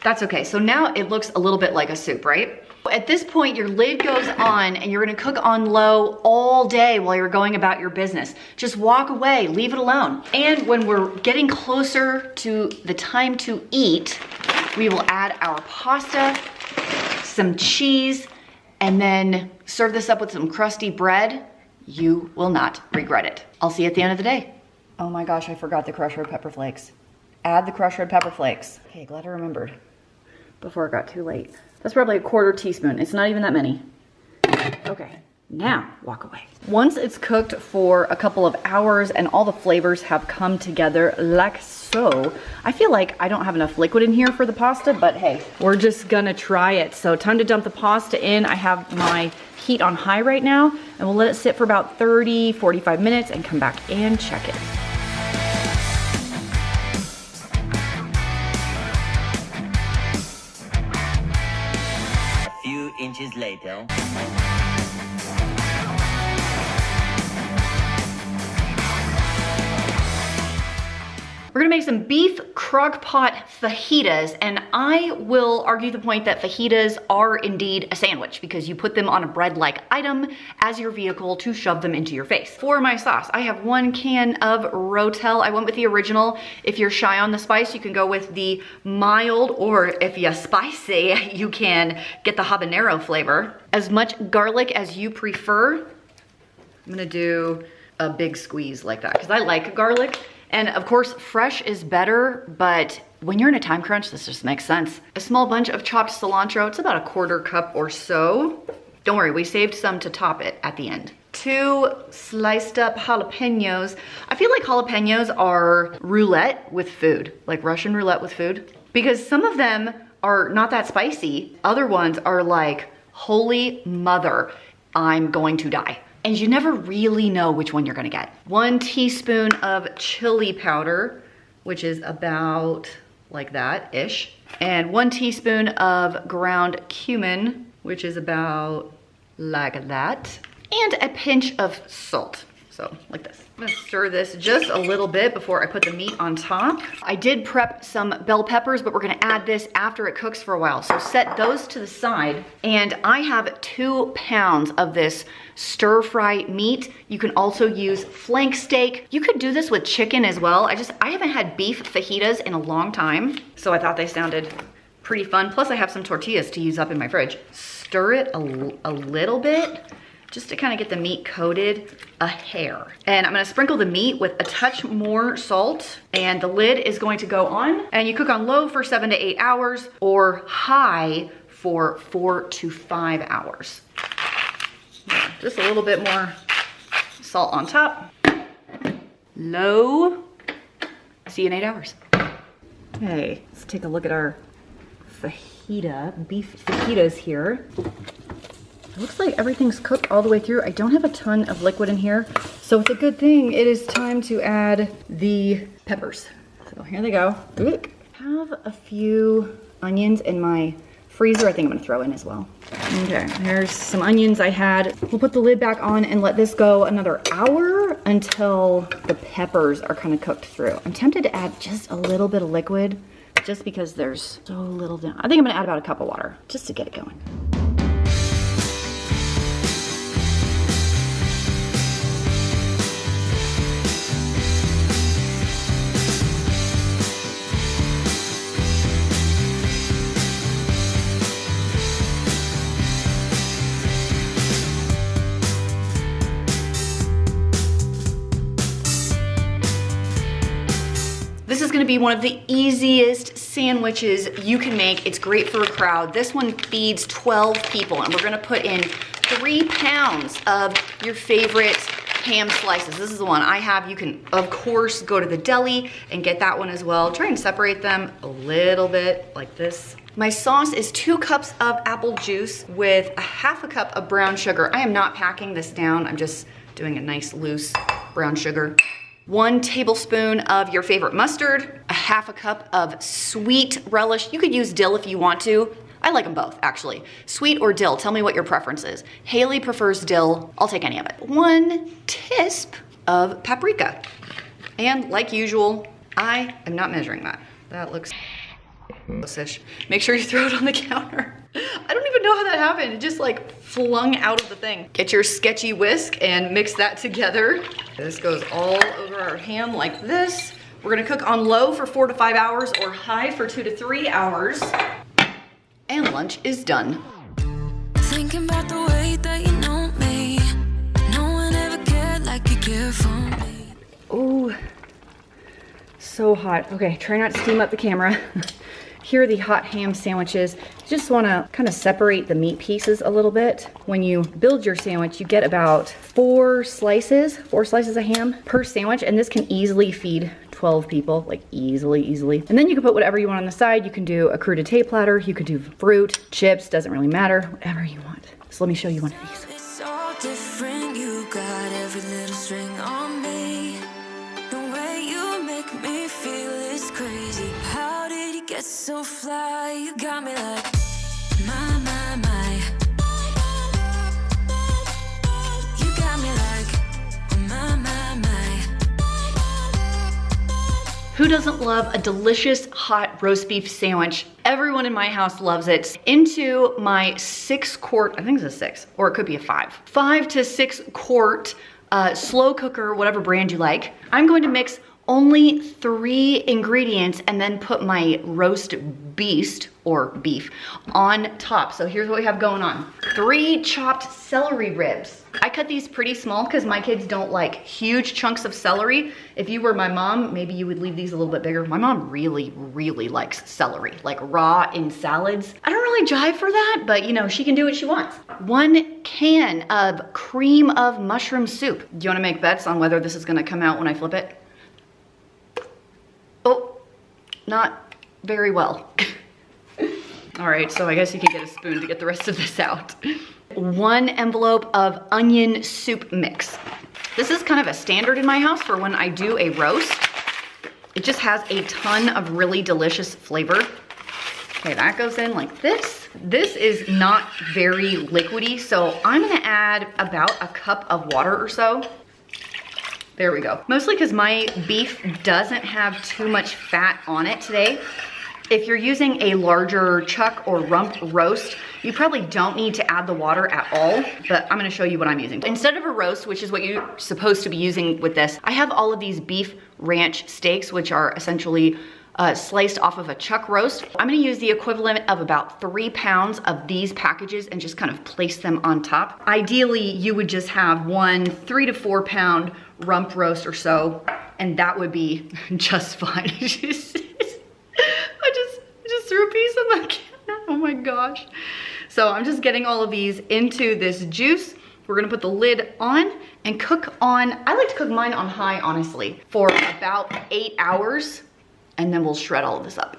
That's okay. So now it looks a little bit like a soup, right? At this point, your lid goes on and you're gonna cook on low all day while you're going about your business. Just walk away, leave it alone. And when we're getting closer to the time to eat, we will add our pasta, some cheese, and then serve this up with some crusty bread. You will not regret it. I'll see you at the end of the day. Oh my gosh, I forgot the crushed red pepper flakes. Add the crushed red pepper flakes. Okay, glad I remembered before it got too late. That's probably a 1/4 teaspoon. It's not even that many. Okay, now walk away. Once it's cooked for a couple of hours and all the flavors have come together like so, I feel like I don't have enough liquid in here for the pasta, but hey, we're just gonna try it. So time to dump the pasta in. I have my heat on high right now, and we'll let it sit for about 30, 45 minutes and come back and check it. Inches later. We're gonna make some beef crockpot fajitas, and I will argue the point that fajitas are indeed a sandwich because you put them on a bread-like item as your vehicle to shove them into your face. For my sauce, I have 1 can of Rotel. I went with the original. If you're shy on the spice, you can go with the mild, or if you're spicy, you can get the habanero flavor. As much garlic as you prefer. I'm gonna do a big squeeze like that because I like garlic. And of course, fresh is better, but when you're in a time crunch, this just makes sense. A small bunch of chopped cilantro. It's about a 1/4 cup or so. Don't worry, we saved some to top it at the end. 2 sliced up jalapenos. I feel like jalapenos are roulette with food, like Russian roulette with food, because some of them are not that spicy. Other ones are like, holy mother, I'm going to die. And you never really know which one you're gonna get. 1 teaspoon of chili powder, which is about like that-ish. And 1 teaspoon of ground cumin, which is about like that. And a pinch of salt, so like this. I'm gonna stir this just a little bit before I put the meat on top. I did prep some bell peppers, but we're gonna add this after it cooks for a while. So set those to the side. And I have 2 pounds of this stir fry meat. You can also use flank steak. You could do this with chicken as well. I haven't had beef fajitas in a long time, so I thought they sounded pretty fun. Plus I have some tortillas to use up in my fridge. Stir it a little bit, just to kind of get the meat coated a hair. And I'm gonna sprinkle the meat with a touch more salt, and the lid is going to go on, and you cook on low for 7 to 8 hours or high for 4 to 5 hours. Yeah, just a little bit more salt on top. Low. See you in 8 hours. Okay, let's take a look at our fajita, beef fajitas here. It looks like everything's cooked all the way through. I don't have a ton of liquid in here, so it's a good thing. It is time to add the peppers. So here they go. I have a few onions in my freezer. I think I'm gonna throw in as well. Okay, here's some onions I had. We'll put the lid back on and let this go another hour until the peppers are kind of cooked through. I'm tempted to add just a little bit of liquid just because there's so little down. I think I'm gonna add about a cup of water just to get it going. This is gonna be one of the easiest sandwiches you can make. It's great for a crowd. This one feeds 12 people, and we're gonna put in 3 pounds of your favorite ham slices. This is the one I have. You can, of course, go to the deli and get that one as well. Try and separate them a little bit like this. My sauce is 2 cups of apple juice with a 1/2 cup of brown sugar. I am not packing this down. I'm just doing a nice loose brown sugar. 1 tablespoon of your favorite mustard, a 1/2 cup of sweet relish. You could use dill if you want to. I like them both, actually. Sweet or dill, tell me what your preference is. Haley prefers dill, I'll take any of it. 1 tisp of paprika. And like usual, I am not measuring that. That looks Make sure you throw it on the counter. I don't even know how that happened. It just like flung out of the thing. Get your sketchy whisk and mix that together. This goes all over our ham like this. We're gonna cook on low for 4 to 5 hours or high for 2 to 3 hours. And lunch is done. Thinking about the way that you know me. No one ever cared like you care for me. Oh, so hot. Okay, try not to steam up the camera. Here are the hot ham sandwiches. Just wanna kind of separate the meat pieces a little bit. When you build your sandwich, you get about 4 slices of ham per sandwich, and this can easily feed 12 people, like easily. And then you can put whatever you want on the side. You can do a crudité platter, you could do fruit, chips, doesn't really matter, whatever you want. So let me show you one of these. It's all different, you got every little string on me. The way you make me feel is crazy. How did you get so fly? You got me like, my. You got me like, my. Who doesn't love a delicious hot roast beef sandwich? Everyone in my house loves it. Into my 6-quart, I think it's a 6, or it could be a 5 to 6 quart slow cooker, whatever brand you like. I'm going to mix only 3 ingredients and then put my roast beast or beef on top. So here's what we have going on. 3 chopped celery ribs. I cut these pretty small because my kids don't like huge chunks of celery. If you were my mom, maybe you would leave these a little bit bigger. My mom really likes celery, like raw in salads. I don't really jive for that, but you know, she can do what she wants. 1 can of cream of mushroom soup. Do you want to make bets on whether this is going to come out when I flip it? Oh, not very well. All right, so I guess you can get a spoon to get the rest of this out. 1 envelope of onion soup mix. This is kind of a standard in my house for when I do a roast. It just has a ton of really delicious flavor. Okay, that goes in like this. This is not very liquidy, so I'm gonna add about a cup of water or so. There we go. Mostly because my beef doesn't have too much fat on it today. If you're using a larger chuck or rump roast, you probably don't need to add the water at all, but I'm gonna show you what I'm using. Instead of a roast, which is what you're supposed to be using with this, I have all of these beef ranch steaks, which are essentially sliced off of a chuck roast. I'm gonna use the equivalent of about 3 pounds of these packages and just kind of place them on top. Ideally, you would just have 1 3 to 4 pound rump roast or so, and that would be just fine. I just threw a piece on the camera. Oh my gosh. So I'm just getting all of these into this juice. We're gonna put the lid on and cook on, I like to cook mine on high, honestly, for about 8 hours, and then we'll shred all of this up.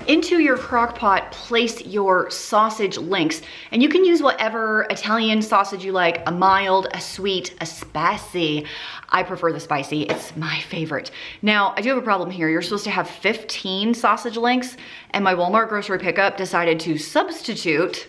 Into your crock pot, place your sausage links, and you can use whatever Italian sausage you like, a mild, a sweet, a spicy. I prefer the spicy, it's my favorite. Now, I do have a problem here. You're supposed to have 15 sausage links, and my Walmart grocery pickup decided to substitute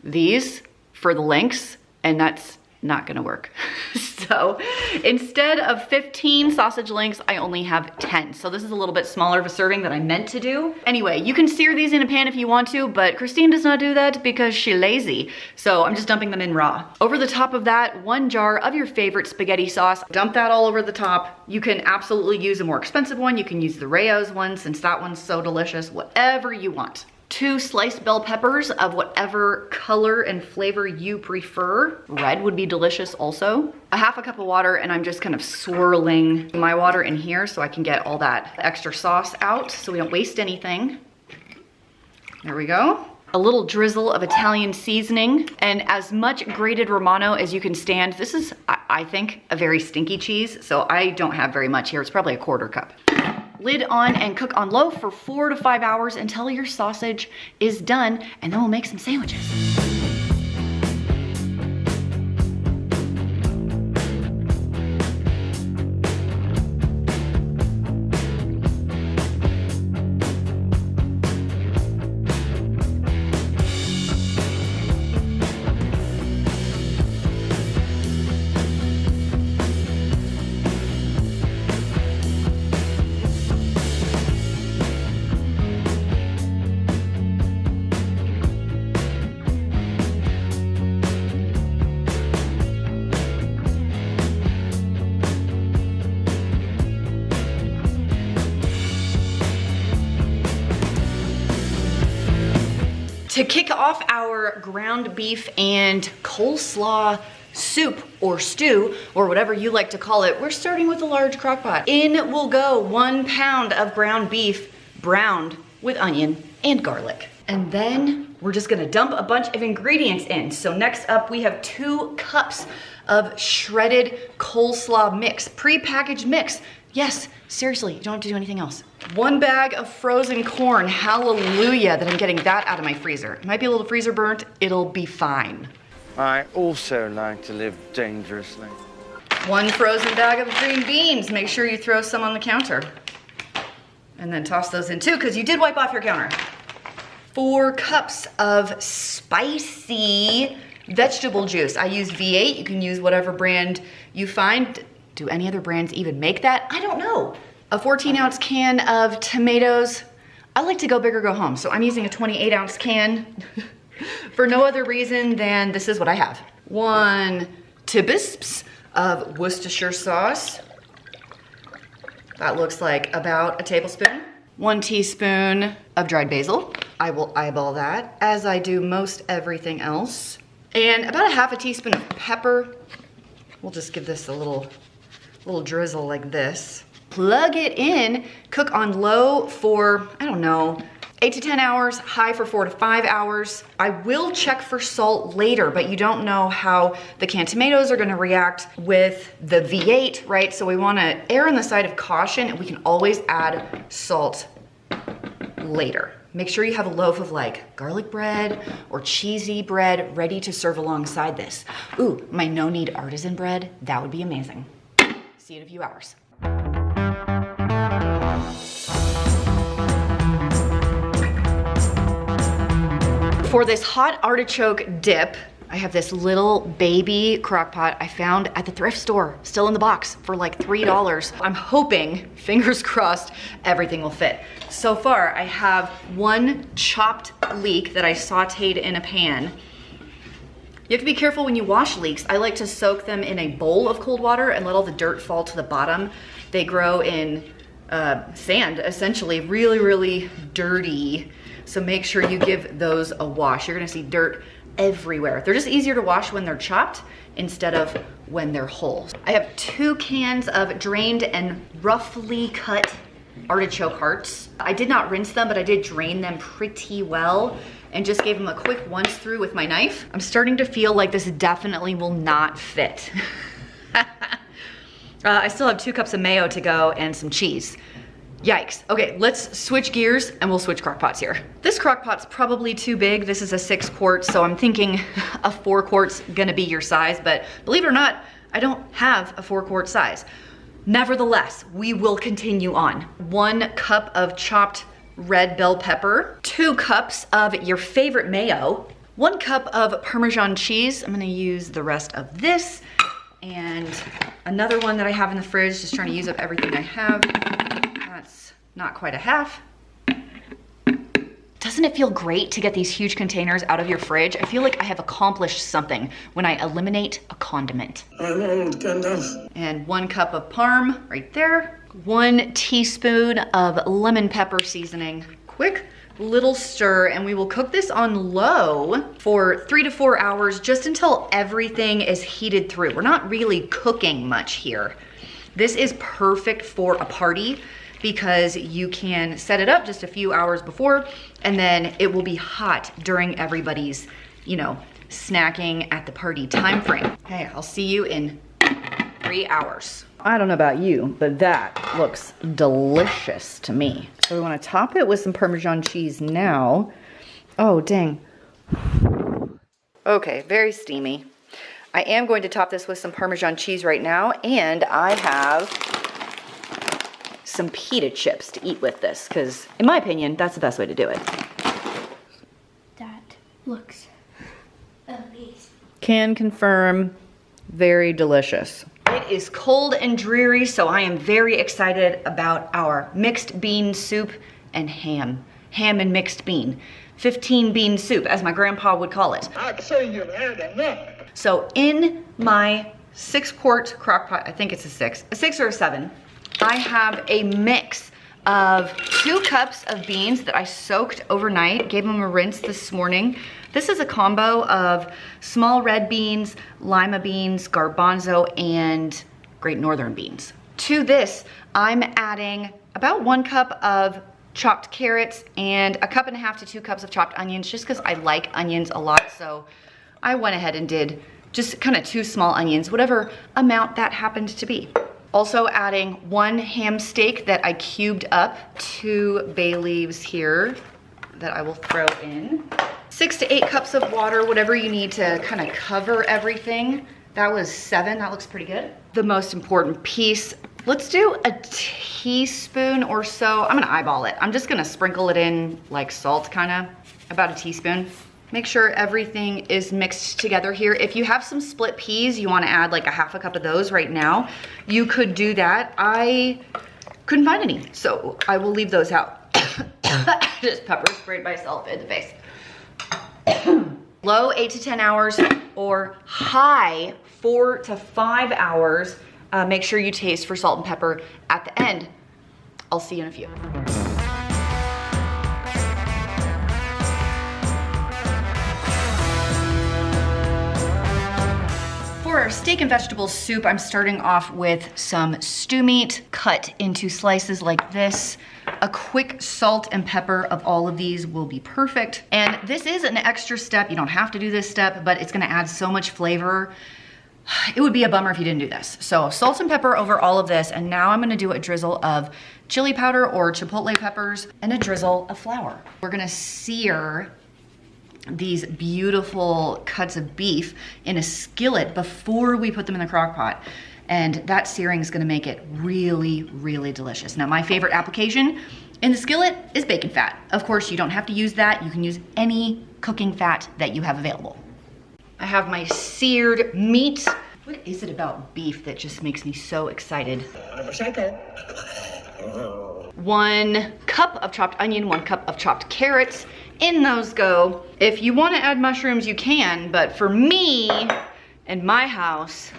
these for the links, and that's not gonna work. So instead of 15 sausage links, I only have 10. So this is a little bit smaller of a serving than I meant to do. Anyway, you can sear these in a pan if you want to, but Christine does not do that because she's lazy. So I'm just dumping them in raw. Over the top of that, 1 jar of your favorite spaghetti sauce. Dump that all over the top. You can absolutely use a more expensive one. You can use the Rayo's one since that one's so delicious, whatever you want. 2 sliced bell peppers of whatever color and flavor you prefer. Red would be delicious also. A half a cup of water, and I'm just kind of swirling my water in here so I can get all that extra sauce out so we don't waste anything. There we go. a little drizzle of Italian seasoning, and as much grated Romano as you can stand. This is, I think, a very stinky cheese, so I don't have very much here. It's probably a 1/4 cup. Lid on and cook on low for 4 to 5 hours until your sausage is done, and then we'll make some sandwiches. To kick off our ground beef and coleslaw soup or stew, or whatever you like to call it, we're starting with a large crock pot. In will go 1 pound of ground beef, browned with onion and garlic. And then we're just gonna dump a bunch of ingredients in. So next up, we have 2 cups of shredded coleslaw mix, pre-packaged mix. Yes, seriously, you don't have to do anything else. 1 bag of frozen corn, hallelujah that I'm getting that out of my freezer. It might be a little freezer burnt, it'll be fine. I also like to live dangerously. 1 frozen bag of green beans, make sure you throw some on the counter. And then toss those in too, because you did wipe off your counter. 4 cups of spicy vegetable juice. I use V8, you can use whatever brand you find. Do any other brands even make that? I don't know. A 14-ounce can of tomatoes. I like to go big or go home, so I'm using a 28-ounce can for no other reason than this is what I have. 1 tablespoon of Worcestershire sauce. That looks like about a tablespoon. 1 teaspoon of dried basil. I will eyeball that, as I do most everything else. And about a 1/2 teaspoon of pepper. We'll just give this a little drizzle like this. Plug it in, cook on low for, I don't know, 8 to 10 hours, high for 4 to 5 hours. I will check for salt later, but you don't know how the canned tomatoes are gonna react with the V8, right? So we wanna err on the side of caution, and we can always add salt later. Make sure you have a loaf of like garlic bread or cheesy bread ready to serve alongside this. Ooh, my no-knead artisan bread, that would be amazing. See you in a few hours. For this hot artichoke dip, I have this little baby crock pot I found at the thrift store, still in the box for like $3. I'm hoping, fingers crossed, everything will fit. So far, I have 1 chopped leek that I sauteed in a pan. You have to be careful when you wash leeks. I like to soak them in a bowl of cold water and let all the dirt fall to the bottom. They grow in sand, essentially, really, really dirty. So make sure you give those a wash. You're gonna see dirt everywhere. They're just easier to wash when they're chopped instead of when they're whole. I have 2 cans of drained and roughly cut artichoke hearts. I did not rinse them, but I did drain them pretty well and just gave them a quick once through with my knife. I'm starting to feel like this definitely will not fit. I still have 2 cups of mayo to go and some cheese. Yikes. Okay, let's switch gears and we'll switch crock pots here. This crock pot's probably too big. This is a 6 quart, so I'm thinking a 4 quart's gonna be your size, but believe it or not, I don't have a 4 quart size. Nevertheless, we will continue on. 1 cup of chopped red bell pepper, 2 cups of your favorite mayo, 1 cup of Parmesan cheese. I'm gonna use the rest of this, and another one that I have in the fridge, just trying to use up everything I have. That's not quite a half. Doesn't it feel great to get these huge containers out of your fridge? I feel like I have accomplished something when I eliminate a condiment. I'm old, Gandalf. And 1 cup of parm right there. 1 teaspoon of lemon pepper seasoning. Quick little stir, and we will cook this on low for 3 to 4 hours, just until everything is heated through. We're not really cooking much here. This is perfect for a party. because you can set it up just a few hours before and then it will be hot during everybody's, you know, snacking at the party time frame. Hey, I'll see you in 3 hours. I don't know about you, but that looks delicious to me. So we want to top it with some Parmesan cheese now. Oh, dang. Okay, very steamy. I am going to top this with some Parmesan cheese right now, and I have some pita chips to eat with this, because in my opinion, that's the best way to do it. That looks amazing. Can confirm, very delicious. It is cold and dreary, so I am very excited about our mixed bean soup and ham. Ham and mixed bean. 15 bean soup, as my grandpa would call it. I'd say you've had enough. So in my 6-quart crock pot, I think it's a 6 or a 7, I have a mix of 2 cups of beans that I soaked overnight, gave them a rinse this morning. This is a combo of small red beans, lima beans, garbanzo, and great northern beans. To this, I'm adding about 1 cup of chopped carrots and 1.5 cups to 2 cups of chopped onions, just because I like onions a lot. So I went ahead and did just kind of 2 small onions, whatever amount that happened to be. Also adding 1 ham steak that I cubed up, 2 bay leaves here that I will throw in. 6 to 8 cups of water, whatever you need to kind of cover everything. That was 7, that looks pretty good. The most important piece, let's do a teaspoon or so. I'm gonna eyeball it. I'm just gonna sprinkle it in like salt, kinda, about a teaspoon. Make sure everything is mixed together here. If you have some split peas, you wanna add like 1/2 cup of those right now, you could do that. I couldn't find any, so I will leave those out. Just pepper sprayed myself in the face. Low 8 to 10 hours or high 4 to 5 hours. Make sure you taste for salt and pepper at the end. I'll see you in a few. For our steak and vegetable soup, I'm starting off with some stew meat cut into slices like this. A quick salt and pepper of all of these will be perfect. And this is an extra step. You don't have to do this step, but it's gonna add so much flavor. It would be a bummer if you didn't do this. So salt and pepper over all of this, and now I'm gonna do a drizzle of chili powder or chipotle peppers and a drizzle of flour. We're gonna sear these beautiful cuts of beef in a skillet before we put them in the crock pot. And that searing is gonna make it really, really delicious. Now, my favorite application in the skillet is bacon fat. Of course, you don't have to use that. You can use any cooking fat that you have available. I have my seared meat. What is it about beef that just makes me so excited? I'm a psycho. 1 cup of chopped onion, 1 cup of chopped carrots. In those go. If you wanna add mushrooms, you can, but for me and my house,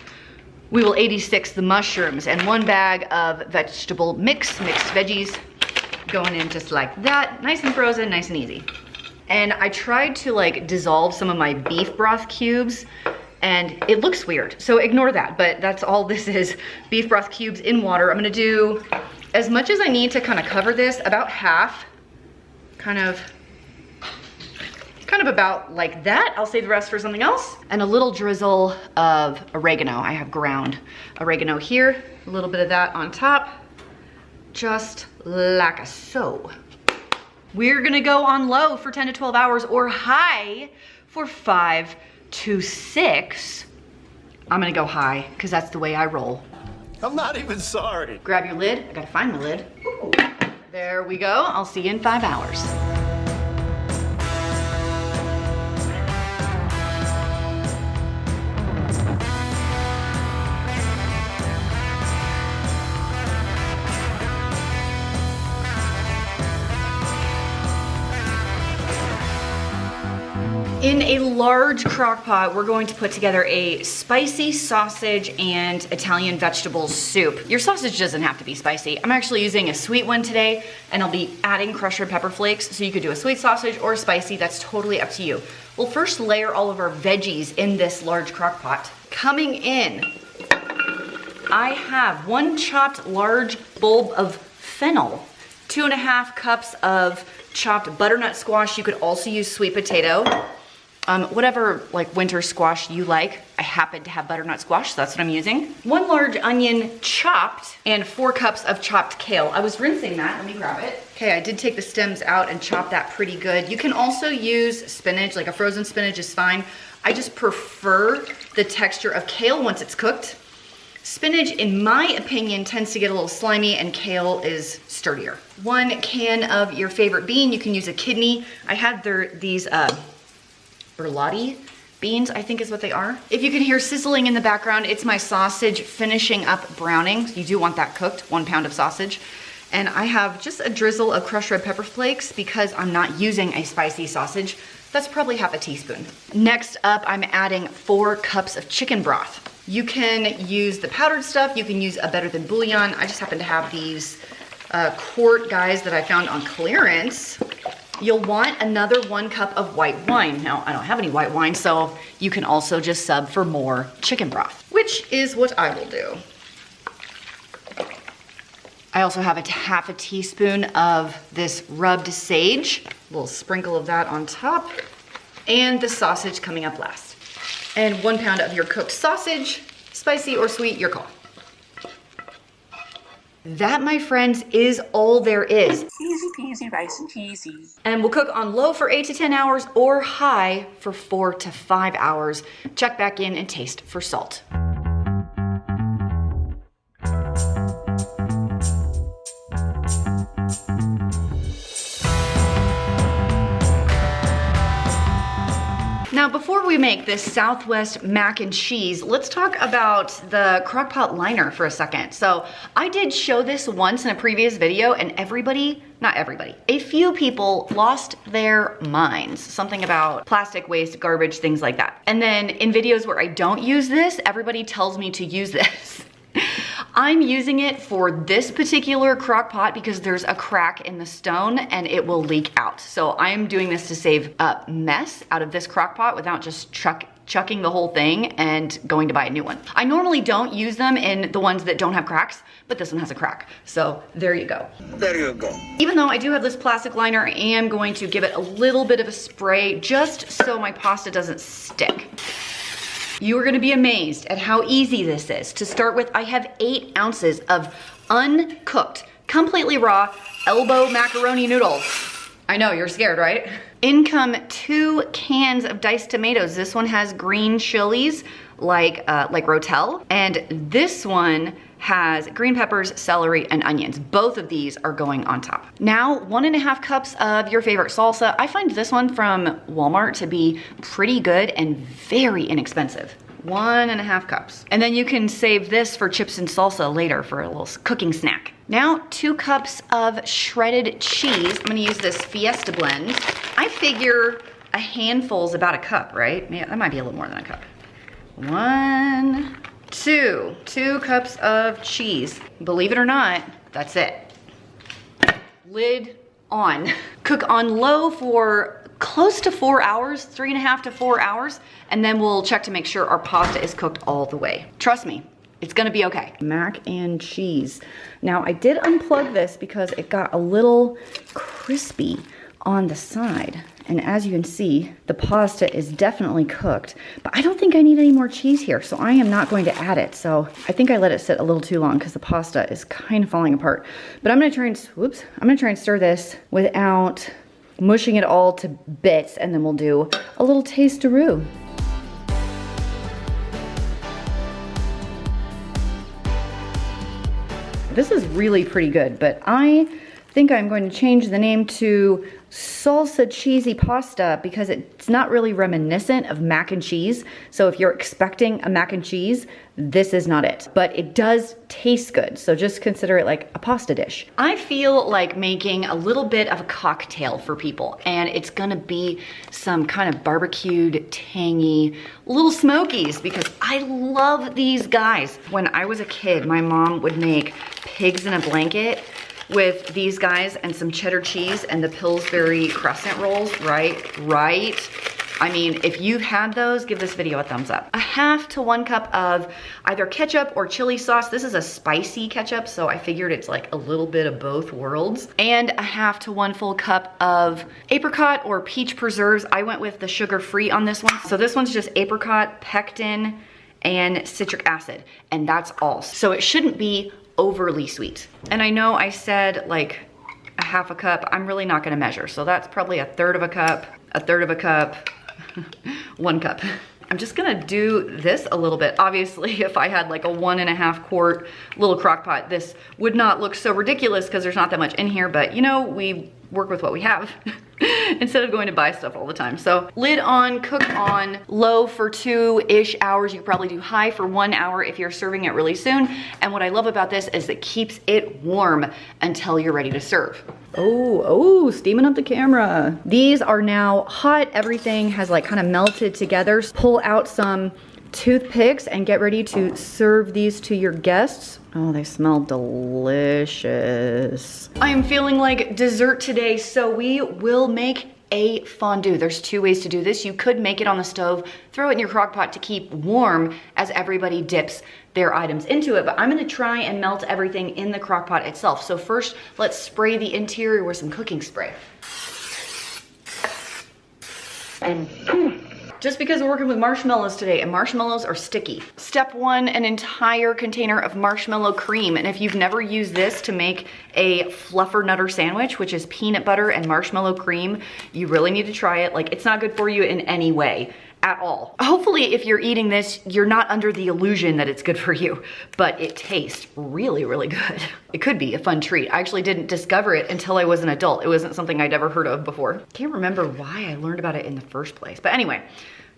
we will 86 the mushrooms, and 1 bag of vegetable mixed veggies going in just like that. Nice and frozen, nice and easy. And I tried to like dissolve some of my beef broth cubes and it looks weird. So ignore that, but that's all this is. Beef broth cubes in water. I'm gonna do as much as I need to kind of cover this, about half, kind of about like that. I'll save the rest for something else. And a little drizzle of oregano. I have ground oregano here, a little bit of that on top, just like so. We're gonna go on low for 10 to 12 hours or high for 5 to 6. I'm gonna go high because that's the way I roll. I'm not even sorry. Grab your lid. I gotta find my lid. Ooh. There we go. I'll see you in 5 hours. In a large crock pot, we're going to put together a spicy sausage and Italian vegetable soup. Your sausage doesn't have to be spicy. I'm actually using a sweet one today, and I'll be adding crushed red pepper flakes, so you could do a sweet sausage or spicy. That's totally up to you. We'll first layer all of our veggies in this large crock pot. Coming in, I have 1 chopped large bulb of fennel, 2.5 cups of chopped butternut squash. You could also use sweet potato. Whatever like winter squash you like. I happen to have butternut squash, so that's what I'm using. 1 large onion chopped and 4 cups of chopped kale. I was rinsing that, let me grab it. Okay, I did take the stems out and chop that pretty good. You can also use spinach, like a frozen spinach is fine. I just prefer the texture of kale once it's cooked. Spinach, in my opinion, tends to get a little slimy and kale is sturdier. 1 can of your favorite bean. You can use a kidney. I had these burlati beans, I think is what they are. If you can hear sizzling in the background, it's my sausage finishing up browning. You do want that cooked, 1 pound of sausage. And I have just a drizzle of crushed red pepper flakes because I'm not using a spicy sausage. That's probably half a teaspoon. Next up, I'm adding 4 cups of chicken broth. You can use the powdered stuff. You can use a Better Than bouillon. I just happen to have these quart guys that I found on clearance. You'll want another 1 cup of white wine. Now, I don't have any white wine, so you can also just sub for more chicken broth, which is what I will do. I also have half a teaspoon of this rubbed sage, a little sprinkle of that on top, and the sausage coming up last. And 1 pound of your cooked sausage, spicy or sweet, your call. That, my friends, is all there is. Easy peasy rice and cheesy. And we'll cook on low for 8 to 10 hours or high for 4 to 5 hours. Check back in and taste for salt. Now, before we make this Southwest mac and cheese, let's talk about the Crockpot liner for a second. So I did show this once in a previous video and not everybody, a few people lost their minds. Something about plastic waste, garbage, things like that. And then in videos where I don't use this, everybody tells me to use this. I'm using it for this particular crock pot because there's a crack in the stone and it will leak out. So I'm doing this to save a mess out of this crock pot without just chucking the whole thing and going to buy a new one. I normally don't use them in the ones that don't have cracks, but this one has a crack. So there you go. There you go. Even though I do have this plastic liner, I am going to give it a little bit of a spray just so my pasta doesn't stick. You are gonna be amazed at how easy this is. To start with, I have 8 ounces of uncooked, completely raw, elbow macaroni noodles. I know, you're scared, right? In come 2 cans of diced tomatoes. This one has green chilies, like Rotel, and this one has green peppers, celery, and onions. Both of these are going on top. Now, 1.5 cups of your favorite salsa. I find this one from Walmart to be pretty good and very inexpensive. 1.5 cups. And then you can save this for chips and salsa later for a little cooking snack. Now, 2 cups of shredded cheese. I'm gonna use this Fiesta blend. I figure a handful is about a cup, right? Yeah, that might be a little more than a cup. 1, 2 cups of cheese. Believe it or not, that's it. Lid on. Cook on low for close to 4 hours, 3.5 to 4 hours, and then we'll check to make sure our pasta is cooked all the way. Trust me, it's gonna be okay. Mac and cheese. Now, I did unplug this because it got a little crispy on the side. And as you can see, the pasta is definitely cooked, but I don't think I need any more cheese here, so I am not going to add it. So I think I let it sit a little too long because the pasta is kind of falling apart. But I'm gonna try and stir this without mushing it all to bits, and then we'll do a little taste-a-roo. This is really pretty good, but I think I'm going to change the name to salsa cheesy pasta because it's not really reminiscent of mac and cheese. So if you're expecting a mac and cheese, this is not it. But it does taste good, so just consider it like a pasta dish. I feel like making a little bit of a cocktail for people, and it's gonna be some kind of barbecued, tangy, little Smokies because I love these guys. When I was a kid, my mom would make pigs in a blanket with these guys and some cheddar cheese and the Pillsbury crescent rolls, right? I mean, if you've had those, give this video a thumbs up. A half to 1 cup of either ketchup or chili sauce. This is a spicy ketchup, so I figured it's like a little bit of both worlds. And a half to 1 full cup of apricot or peach preserves. I went with the sugar-free on this one. So this one's just apricot, pectin, and citric acid, and that's all. So it shouldn't be overly sweet. And I know I said like a half a cup. I'm really not gonna measure. So that's probably a third of a cup, 1 cup. I'm just gonna do this a little bit. Obviously, if I had like a 1.5 quart little crock pot, this would not look so ridiculous because there's not that much in here, but you know, we work with what we have instead of going to buy stuff all the time. So lid on, cook on low for 2-ish hours. You could probably do high for 1 hour if you're serving it really soon. And what I love about this is it keeps it warm until you're ready to serve. Oh, steaming up the camera. These are now hot. Everything has like kind of melted together. Pull out some toothpicks and get ready to serve these to your guests. Oh, they smell delicious. I am feeling like dessert today, so we will make a fondue. There's 2 ways to do this. You could make it on the stove, throw it in your crock pot to keep warm as everybody dips their items into it, but I'm gonna try and melt everything in the crock pot itself. So first, let's spray the interior with some cooking spray. And just because we're working with marshmallows today, and marshmallows are sticky. Step 1, an entire container of marshmallow cream. And if you've never used this to make a fluffer nutter sandwich, which is peanut butter and marshmallow cream, you really need to try it. Like, it's not good for you in any way at all. Hopefully, if you're eating this, you're not under the illusion that it's good for you, but it tastes really, really good. It could be a fun treat. I actually didn't discover it until I was an adult. It wasn't something I'd ever heard of before. Can't remember why I learned about it in the first place. But anyway,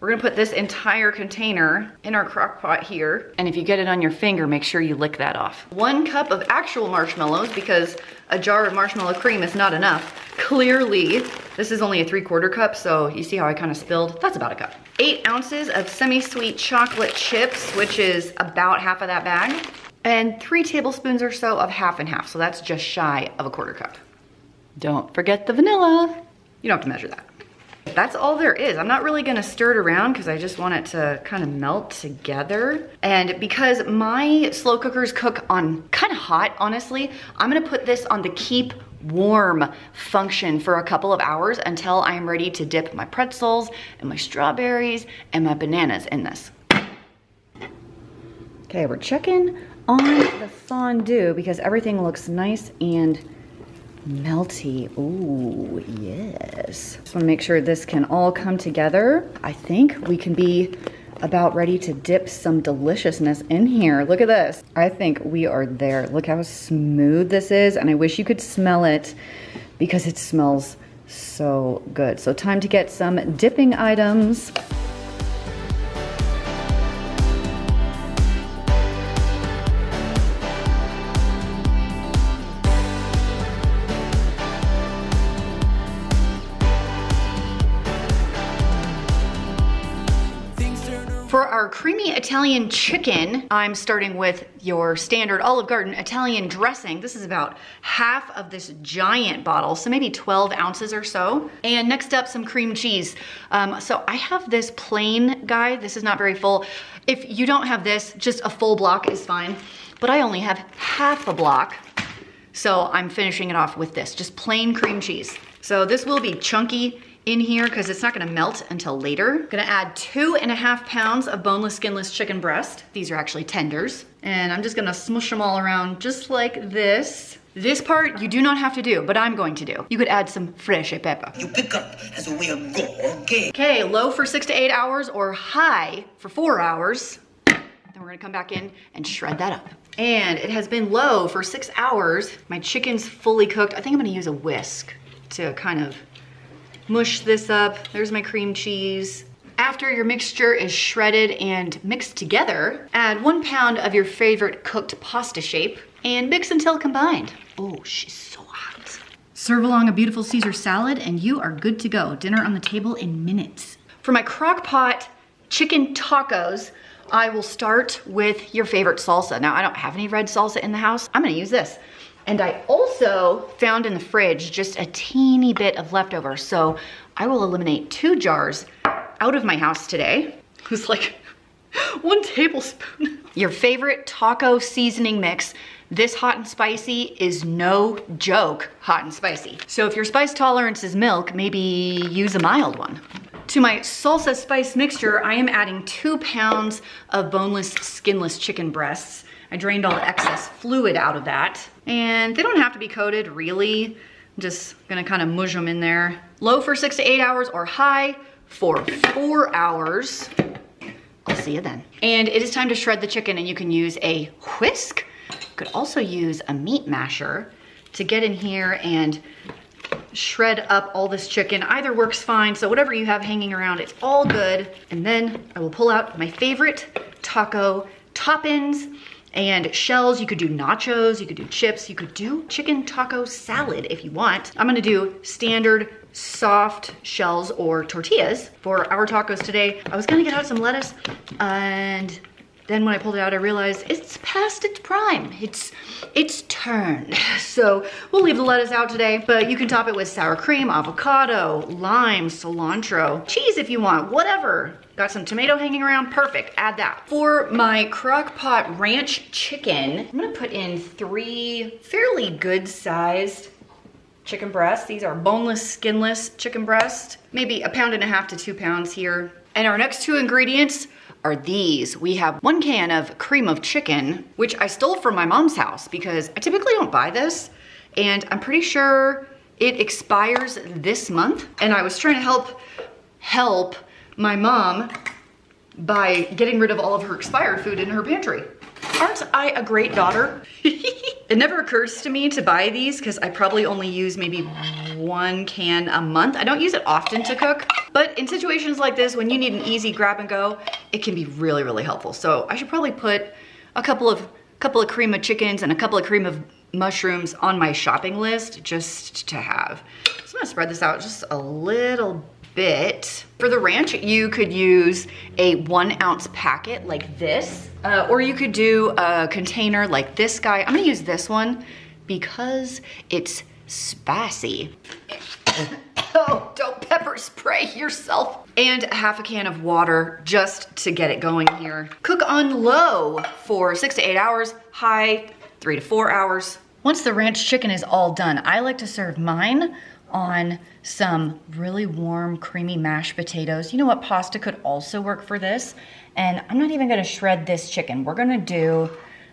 we're gonna put this entire container in our crock pot here. And if you get it on your finger, make sure you lick that off. 1 cup of actual marshmallows, because a jar of marshmallow cream is not enough. Clearly, this is only a 3/4 cup, so you see how I kind of spilled? That's about a cup. 8 ounces of semi-sweet chocolate chips, which is about half of that bag. And 3 tablespoons or so of half and half, so that's just shy of a 1/4 cup. Don't forget the vanilla. You don't have to measure that. That's all there is. I'm not really gonna stir it around because I just want it to kind of melt together. And because my slow cookers cook on kind of hot, honestly, I'm gonna put this on the keep warm function for a couple of hours until I'm ready to dip my pretzels and my strawberries and my bananas in this. Okay, we're checking on the fondue because everything looks nice and melty. Ooh, yes. Just wanna make sure this can all come together. I think we can be about ready to dip some deliciousness in here. Look at this. I think we are there. Look how smooth this is, and I wish you could smell it because it smells so good. So time to get some dipping items. For our creamy Italian chicken, I'm starting with your standard Olive Garden Italian dressing. This is about half of this giant bottle, so maybe 12 ounces or so. And next up, some cream cheese. So I have this plain guy. This is not very full. If you don't have this, just a full block is fine. But I only have half a block, so I'm finishing it off with this, just plain cream cheese. So this will be chunky in here because it's not gonna melt until later. Gonna add 2.5 pounds of boneless, skinless chicken breast. These are actually tenders. And I'm just gonna smush them all around just like this. This part you do not have to do, but I'm going to do. You could add some fresh pepper. You pick up as a way of go, okay? Okay, low for 6 to 8 hours or high for 4 hours. Then we're gonna come back in and shred that up. And it has been low for 6 hours. My chicken's fully cooked. I think I'm gonna use a whisk to kind of mush this up. There's my cream cheese. After your mixture is shredded and mixed together, add 1 pound of your favorite cooked pasta shape and mix until combined. Oh, she's so hot. Serve along a beautiful Caesar salad and you are good to go. Dinner on the table in minutes. For my crock pot chicken tacos, I will start with your favorite salsa. Now, I don't have any red salsa in the house. I'm gonna use this. And I also found in the fridge just a teeny bit of leftovers, so I will eliminate 2 jars out of my house today. It was like 1 tablespoon. Your favorite taco seasoning mix. This hot and spicy is no joke hot and spicy. So if your spice tolerance is milk, maybe use a mild one. To my salsa spice mixture, I am adding 2 pounds of boneless, skinless chicken breasts. I drained all the excess fluid out of that. And they don't have to be coated, really. I'm just gonna kind of mush them in there. Low for 6 to 8 hours or high for 4 hours. I'll see you then. And it is time to shred the chicken, and you can use a whisk. You could also use a meat masher to get in here and shred up all this chicken. Either works fine, so whatever you have hanging around, it's all good. And then I will pull out my favorite taco toppings and shells. You could do nachos, you could do chips, you could do chicken taco salad if you want. I'm gonna do standard soft shells or tortillas for our tacos today. I was gonna get out some lettuce, and then when I pulled it out, I realized it's past its prime. It's turned. So we'll leave the lettuce out today, but you can top it with sour cream, avocado, lime, cilantro, cheese if you want, whatever. Got some tomato hanging around, perfect, add that. For my Crockpot ranch chicken, I'm gonna put in 3 fairly good sized chicken breasts. These are boneless, skinless chicken breast. Maybe 1.5 pounds to 2 pounds here. And our next 2 ingredients are these. We have 1 can of cream of chicken, which I stole from my mom's house because I typically don't buy this. And I'm pretty sure it expires this month. And I was trying to help my mom by getting rid of all of her expired food in her pantry. Aren't I a great daughter? It never occurs to me to buy these because I probably only use maybe 1 can a month. I don't use it often to cook, but in situations like this, when you need an easy grab and go, it can be really, really helpful. So I should probably put a couple of cream of chickens and a couple of cream of mushrooms on my shopping list just to have. So I'm gonna spread this out just a little bit. For the ranch, you could use a 1 ounce packet like this, or you could do a container like this guy. I'm gonna use this one because it's spicy. Oh, don't pepper spray yourself. And 1/2 can of water just to get it going here. Cook on low for 6 to 8 hours, high 3 to 4 hours. Once the ranch chicken is all done, I like to serve mine on some really warm, creamy mashed potatoes. You know what? Pasta could also work for this. And I'm not even gonna shred this chicken. We're gonna do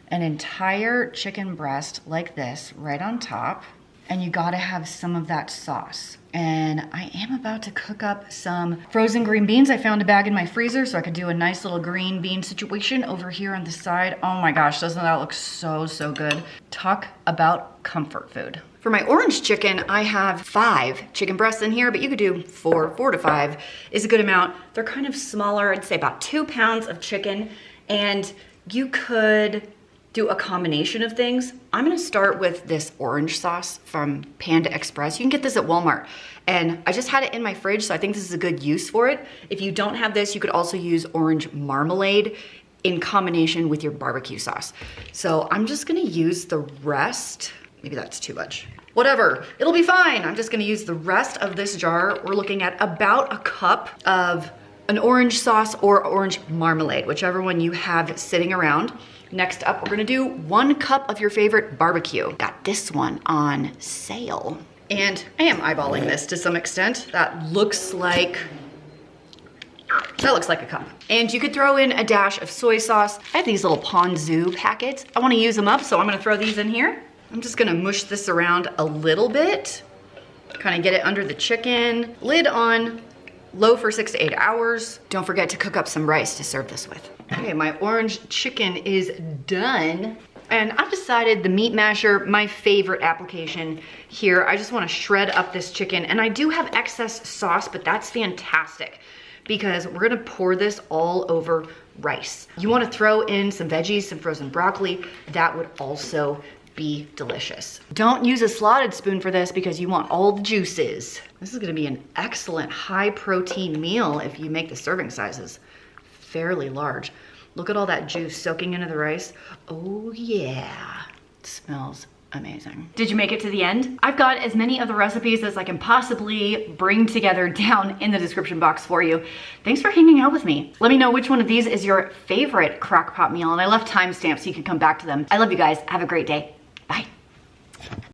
an entire chicken breast like this right on top. And you gotta have some of that sauce. And I am about to cook up some frozen green beans. I found a bag in my freezer so I could do a nice little green bean situation over here on the side. Oh my gosh, doesn't that look so, so good? Talk about comfort food. For my orange chicken, I have 5 chicken breasts in here, but you could do 4 to 5 is a good amount. They're kind of smaller, I'd say about 2 pounds of chicken, and you could do a combination of things. I'm gonna start with this orange sauce from Panda Express. You can get this at Walmart. And I just had it in my fridge, so I think this is a good use for it. If you don't have this, you could also use orange marmalade in combination with your barbecue sauce. So I'm just gonna use the rest. Maybe that's too much. Whatever, it'll be fine. I'm just gonna use the rest of this jar. We're looking at about 1 cup of an orange sauce or orange marmalade, whichever one you have sitting around. Next up, we're gonna do 1 cup of your favorite barbecue. Got this one on sale. And I am eyeballing this to some extent. That looks like a cup. And you could throw in a dash of soy sauce. I have these little ponzu packets. I wanna use them up, so I'm gonna throw these in here. I'm just gonna mush this around a little bit, kind of get it under the chicken. Lid on, low for 6 to 8 hours. Don't forget to cook up some rice to serve this with. Okay, my orange chicken is done. And I've decided the meat masher, my favorite application here. I just wanna shred up this chicken, and I do have excess sauce, but that's fantastic because we're gonna pour this all over rice. You wanna throw in some veggies, some frozen broccoli, that would also be delicious. Don't use a slotted spoon for this because you want all the juices. This is gonna be an excellent high protein meal if you make the serving sizes fairly large. Look at all that juice soaking into the rice. Oh yeah, it smells amazing. Did you make it to the end? I've got as many of the recipes as I can possibly bring together down in the description box for you. Thanks for hanging out with me. Let me know which one of these is your favorite crock pot meal, and I left timestamps so you can come back to them. I love you guys. Have a great day. Bye.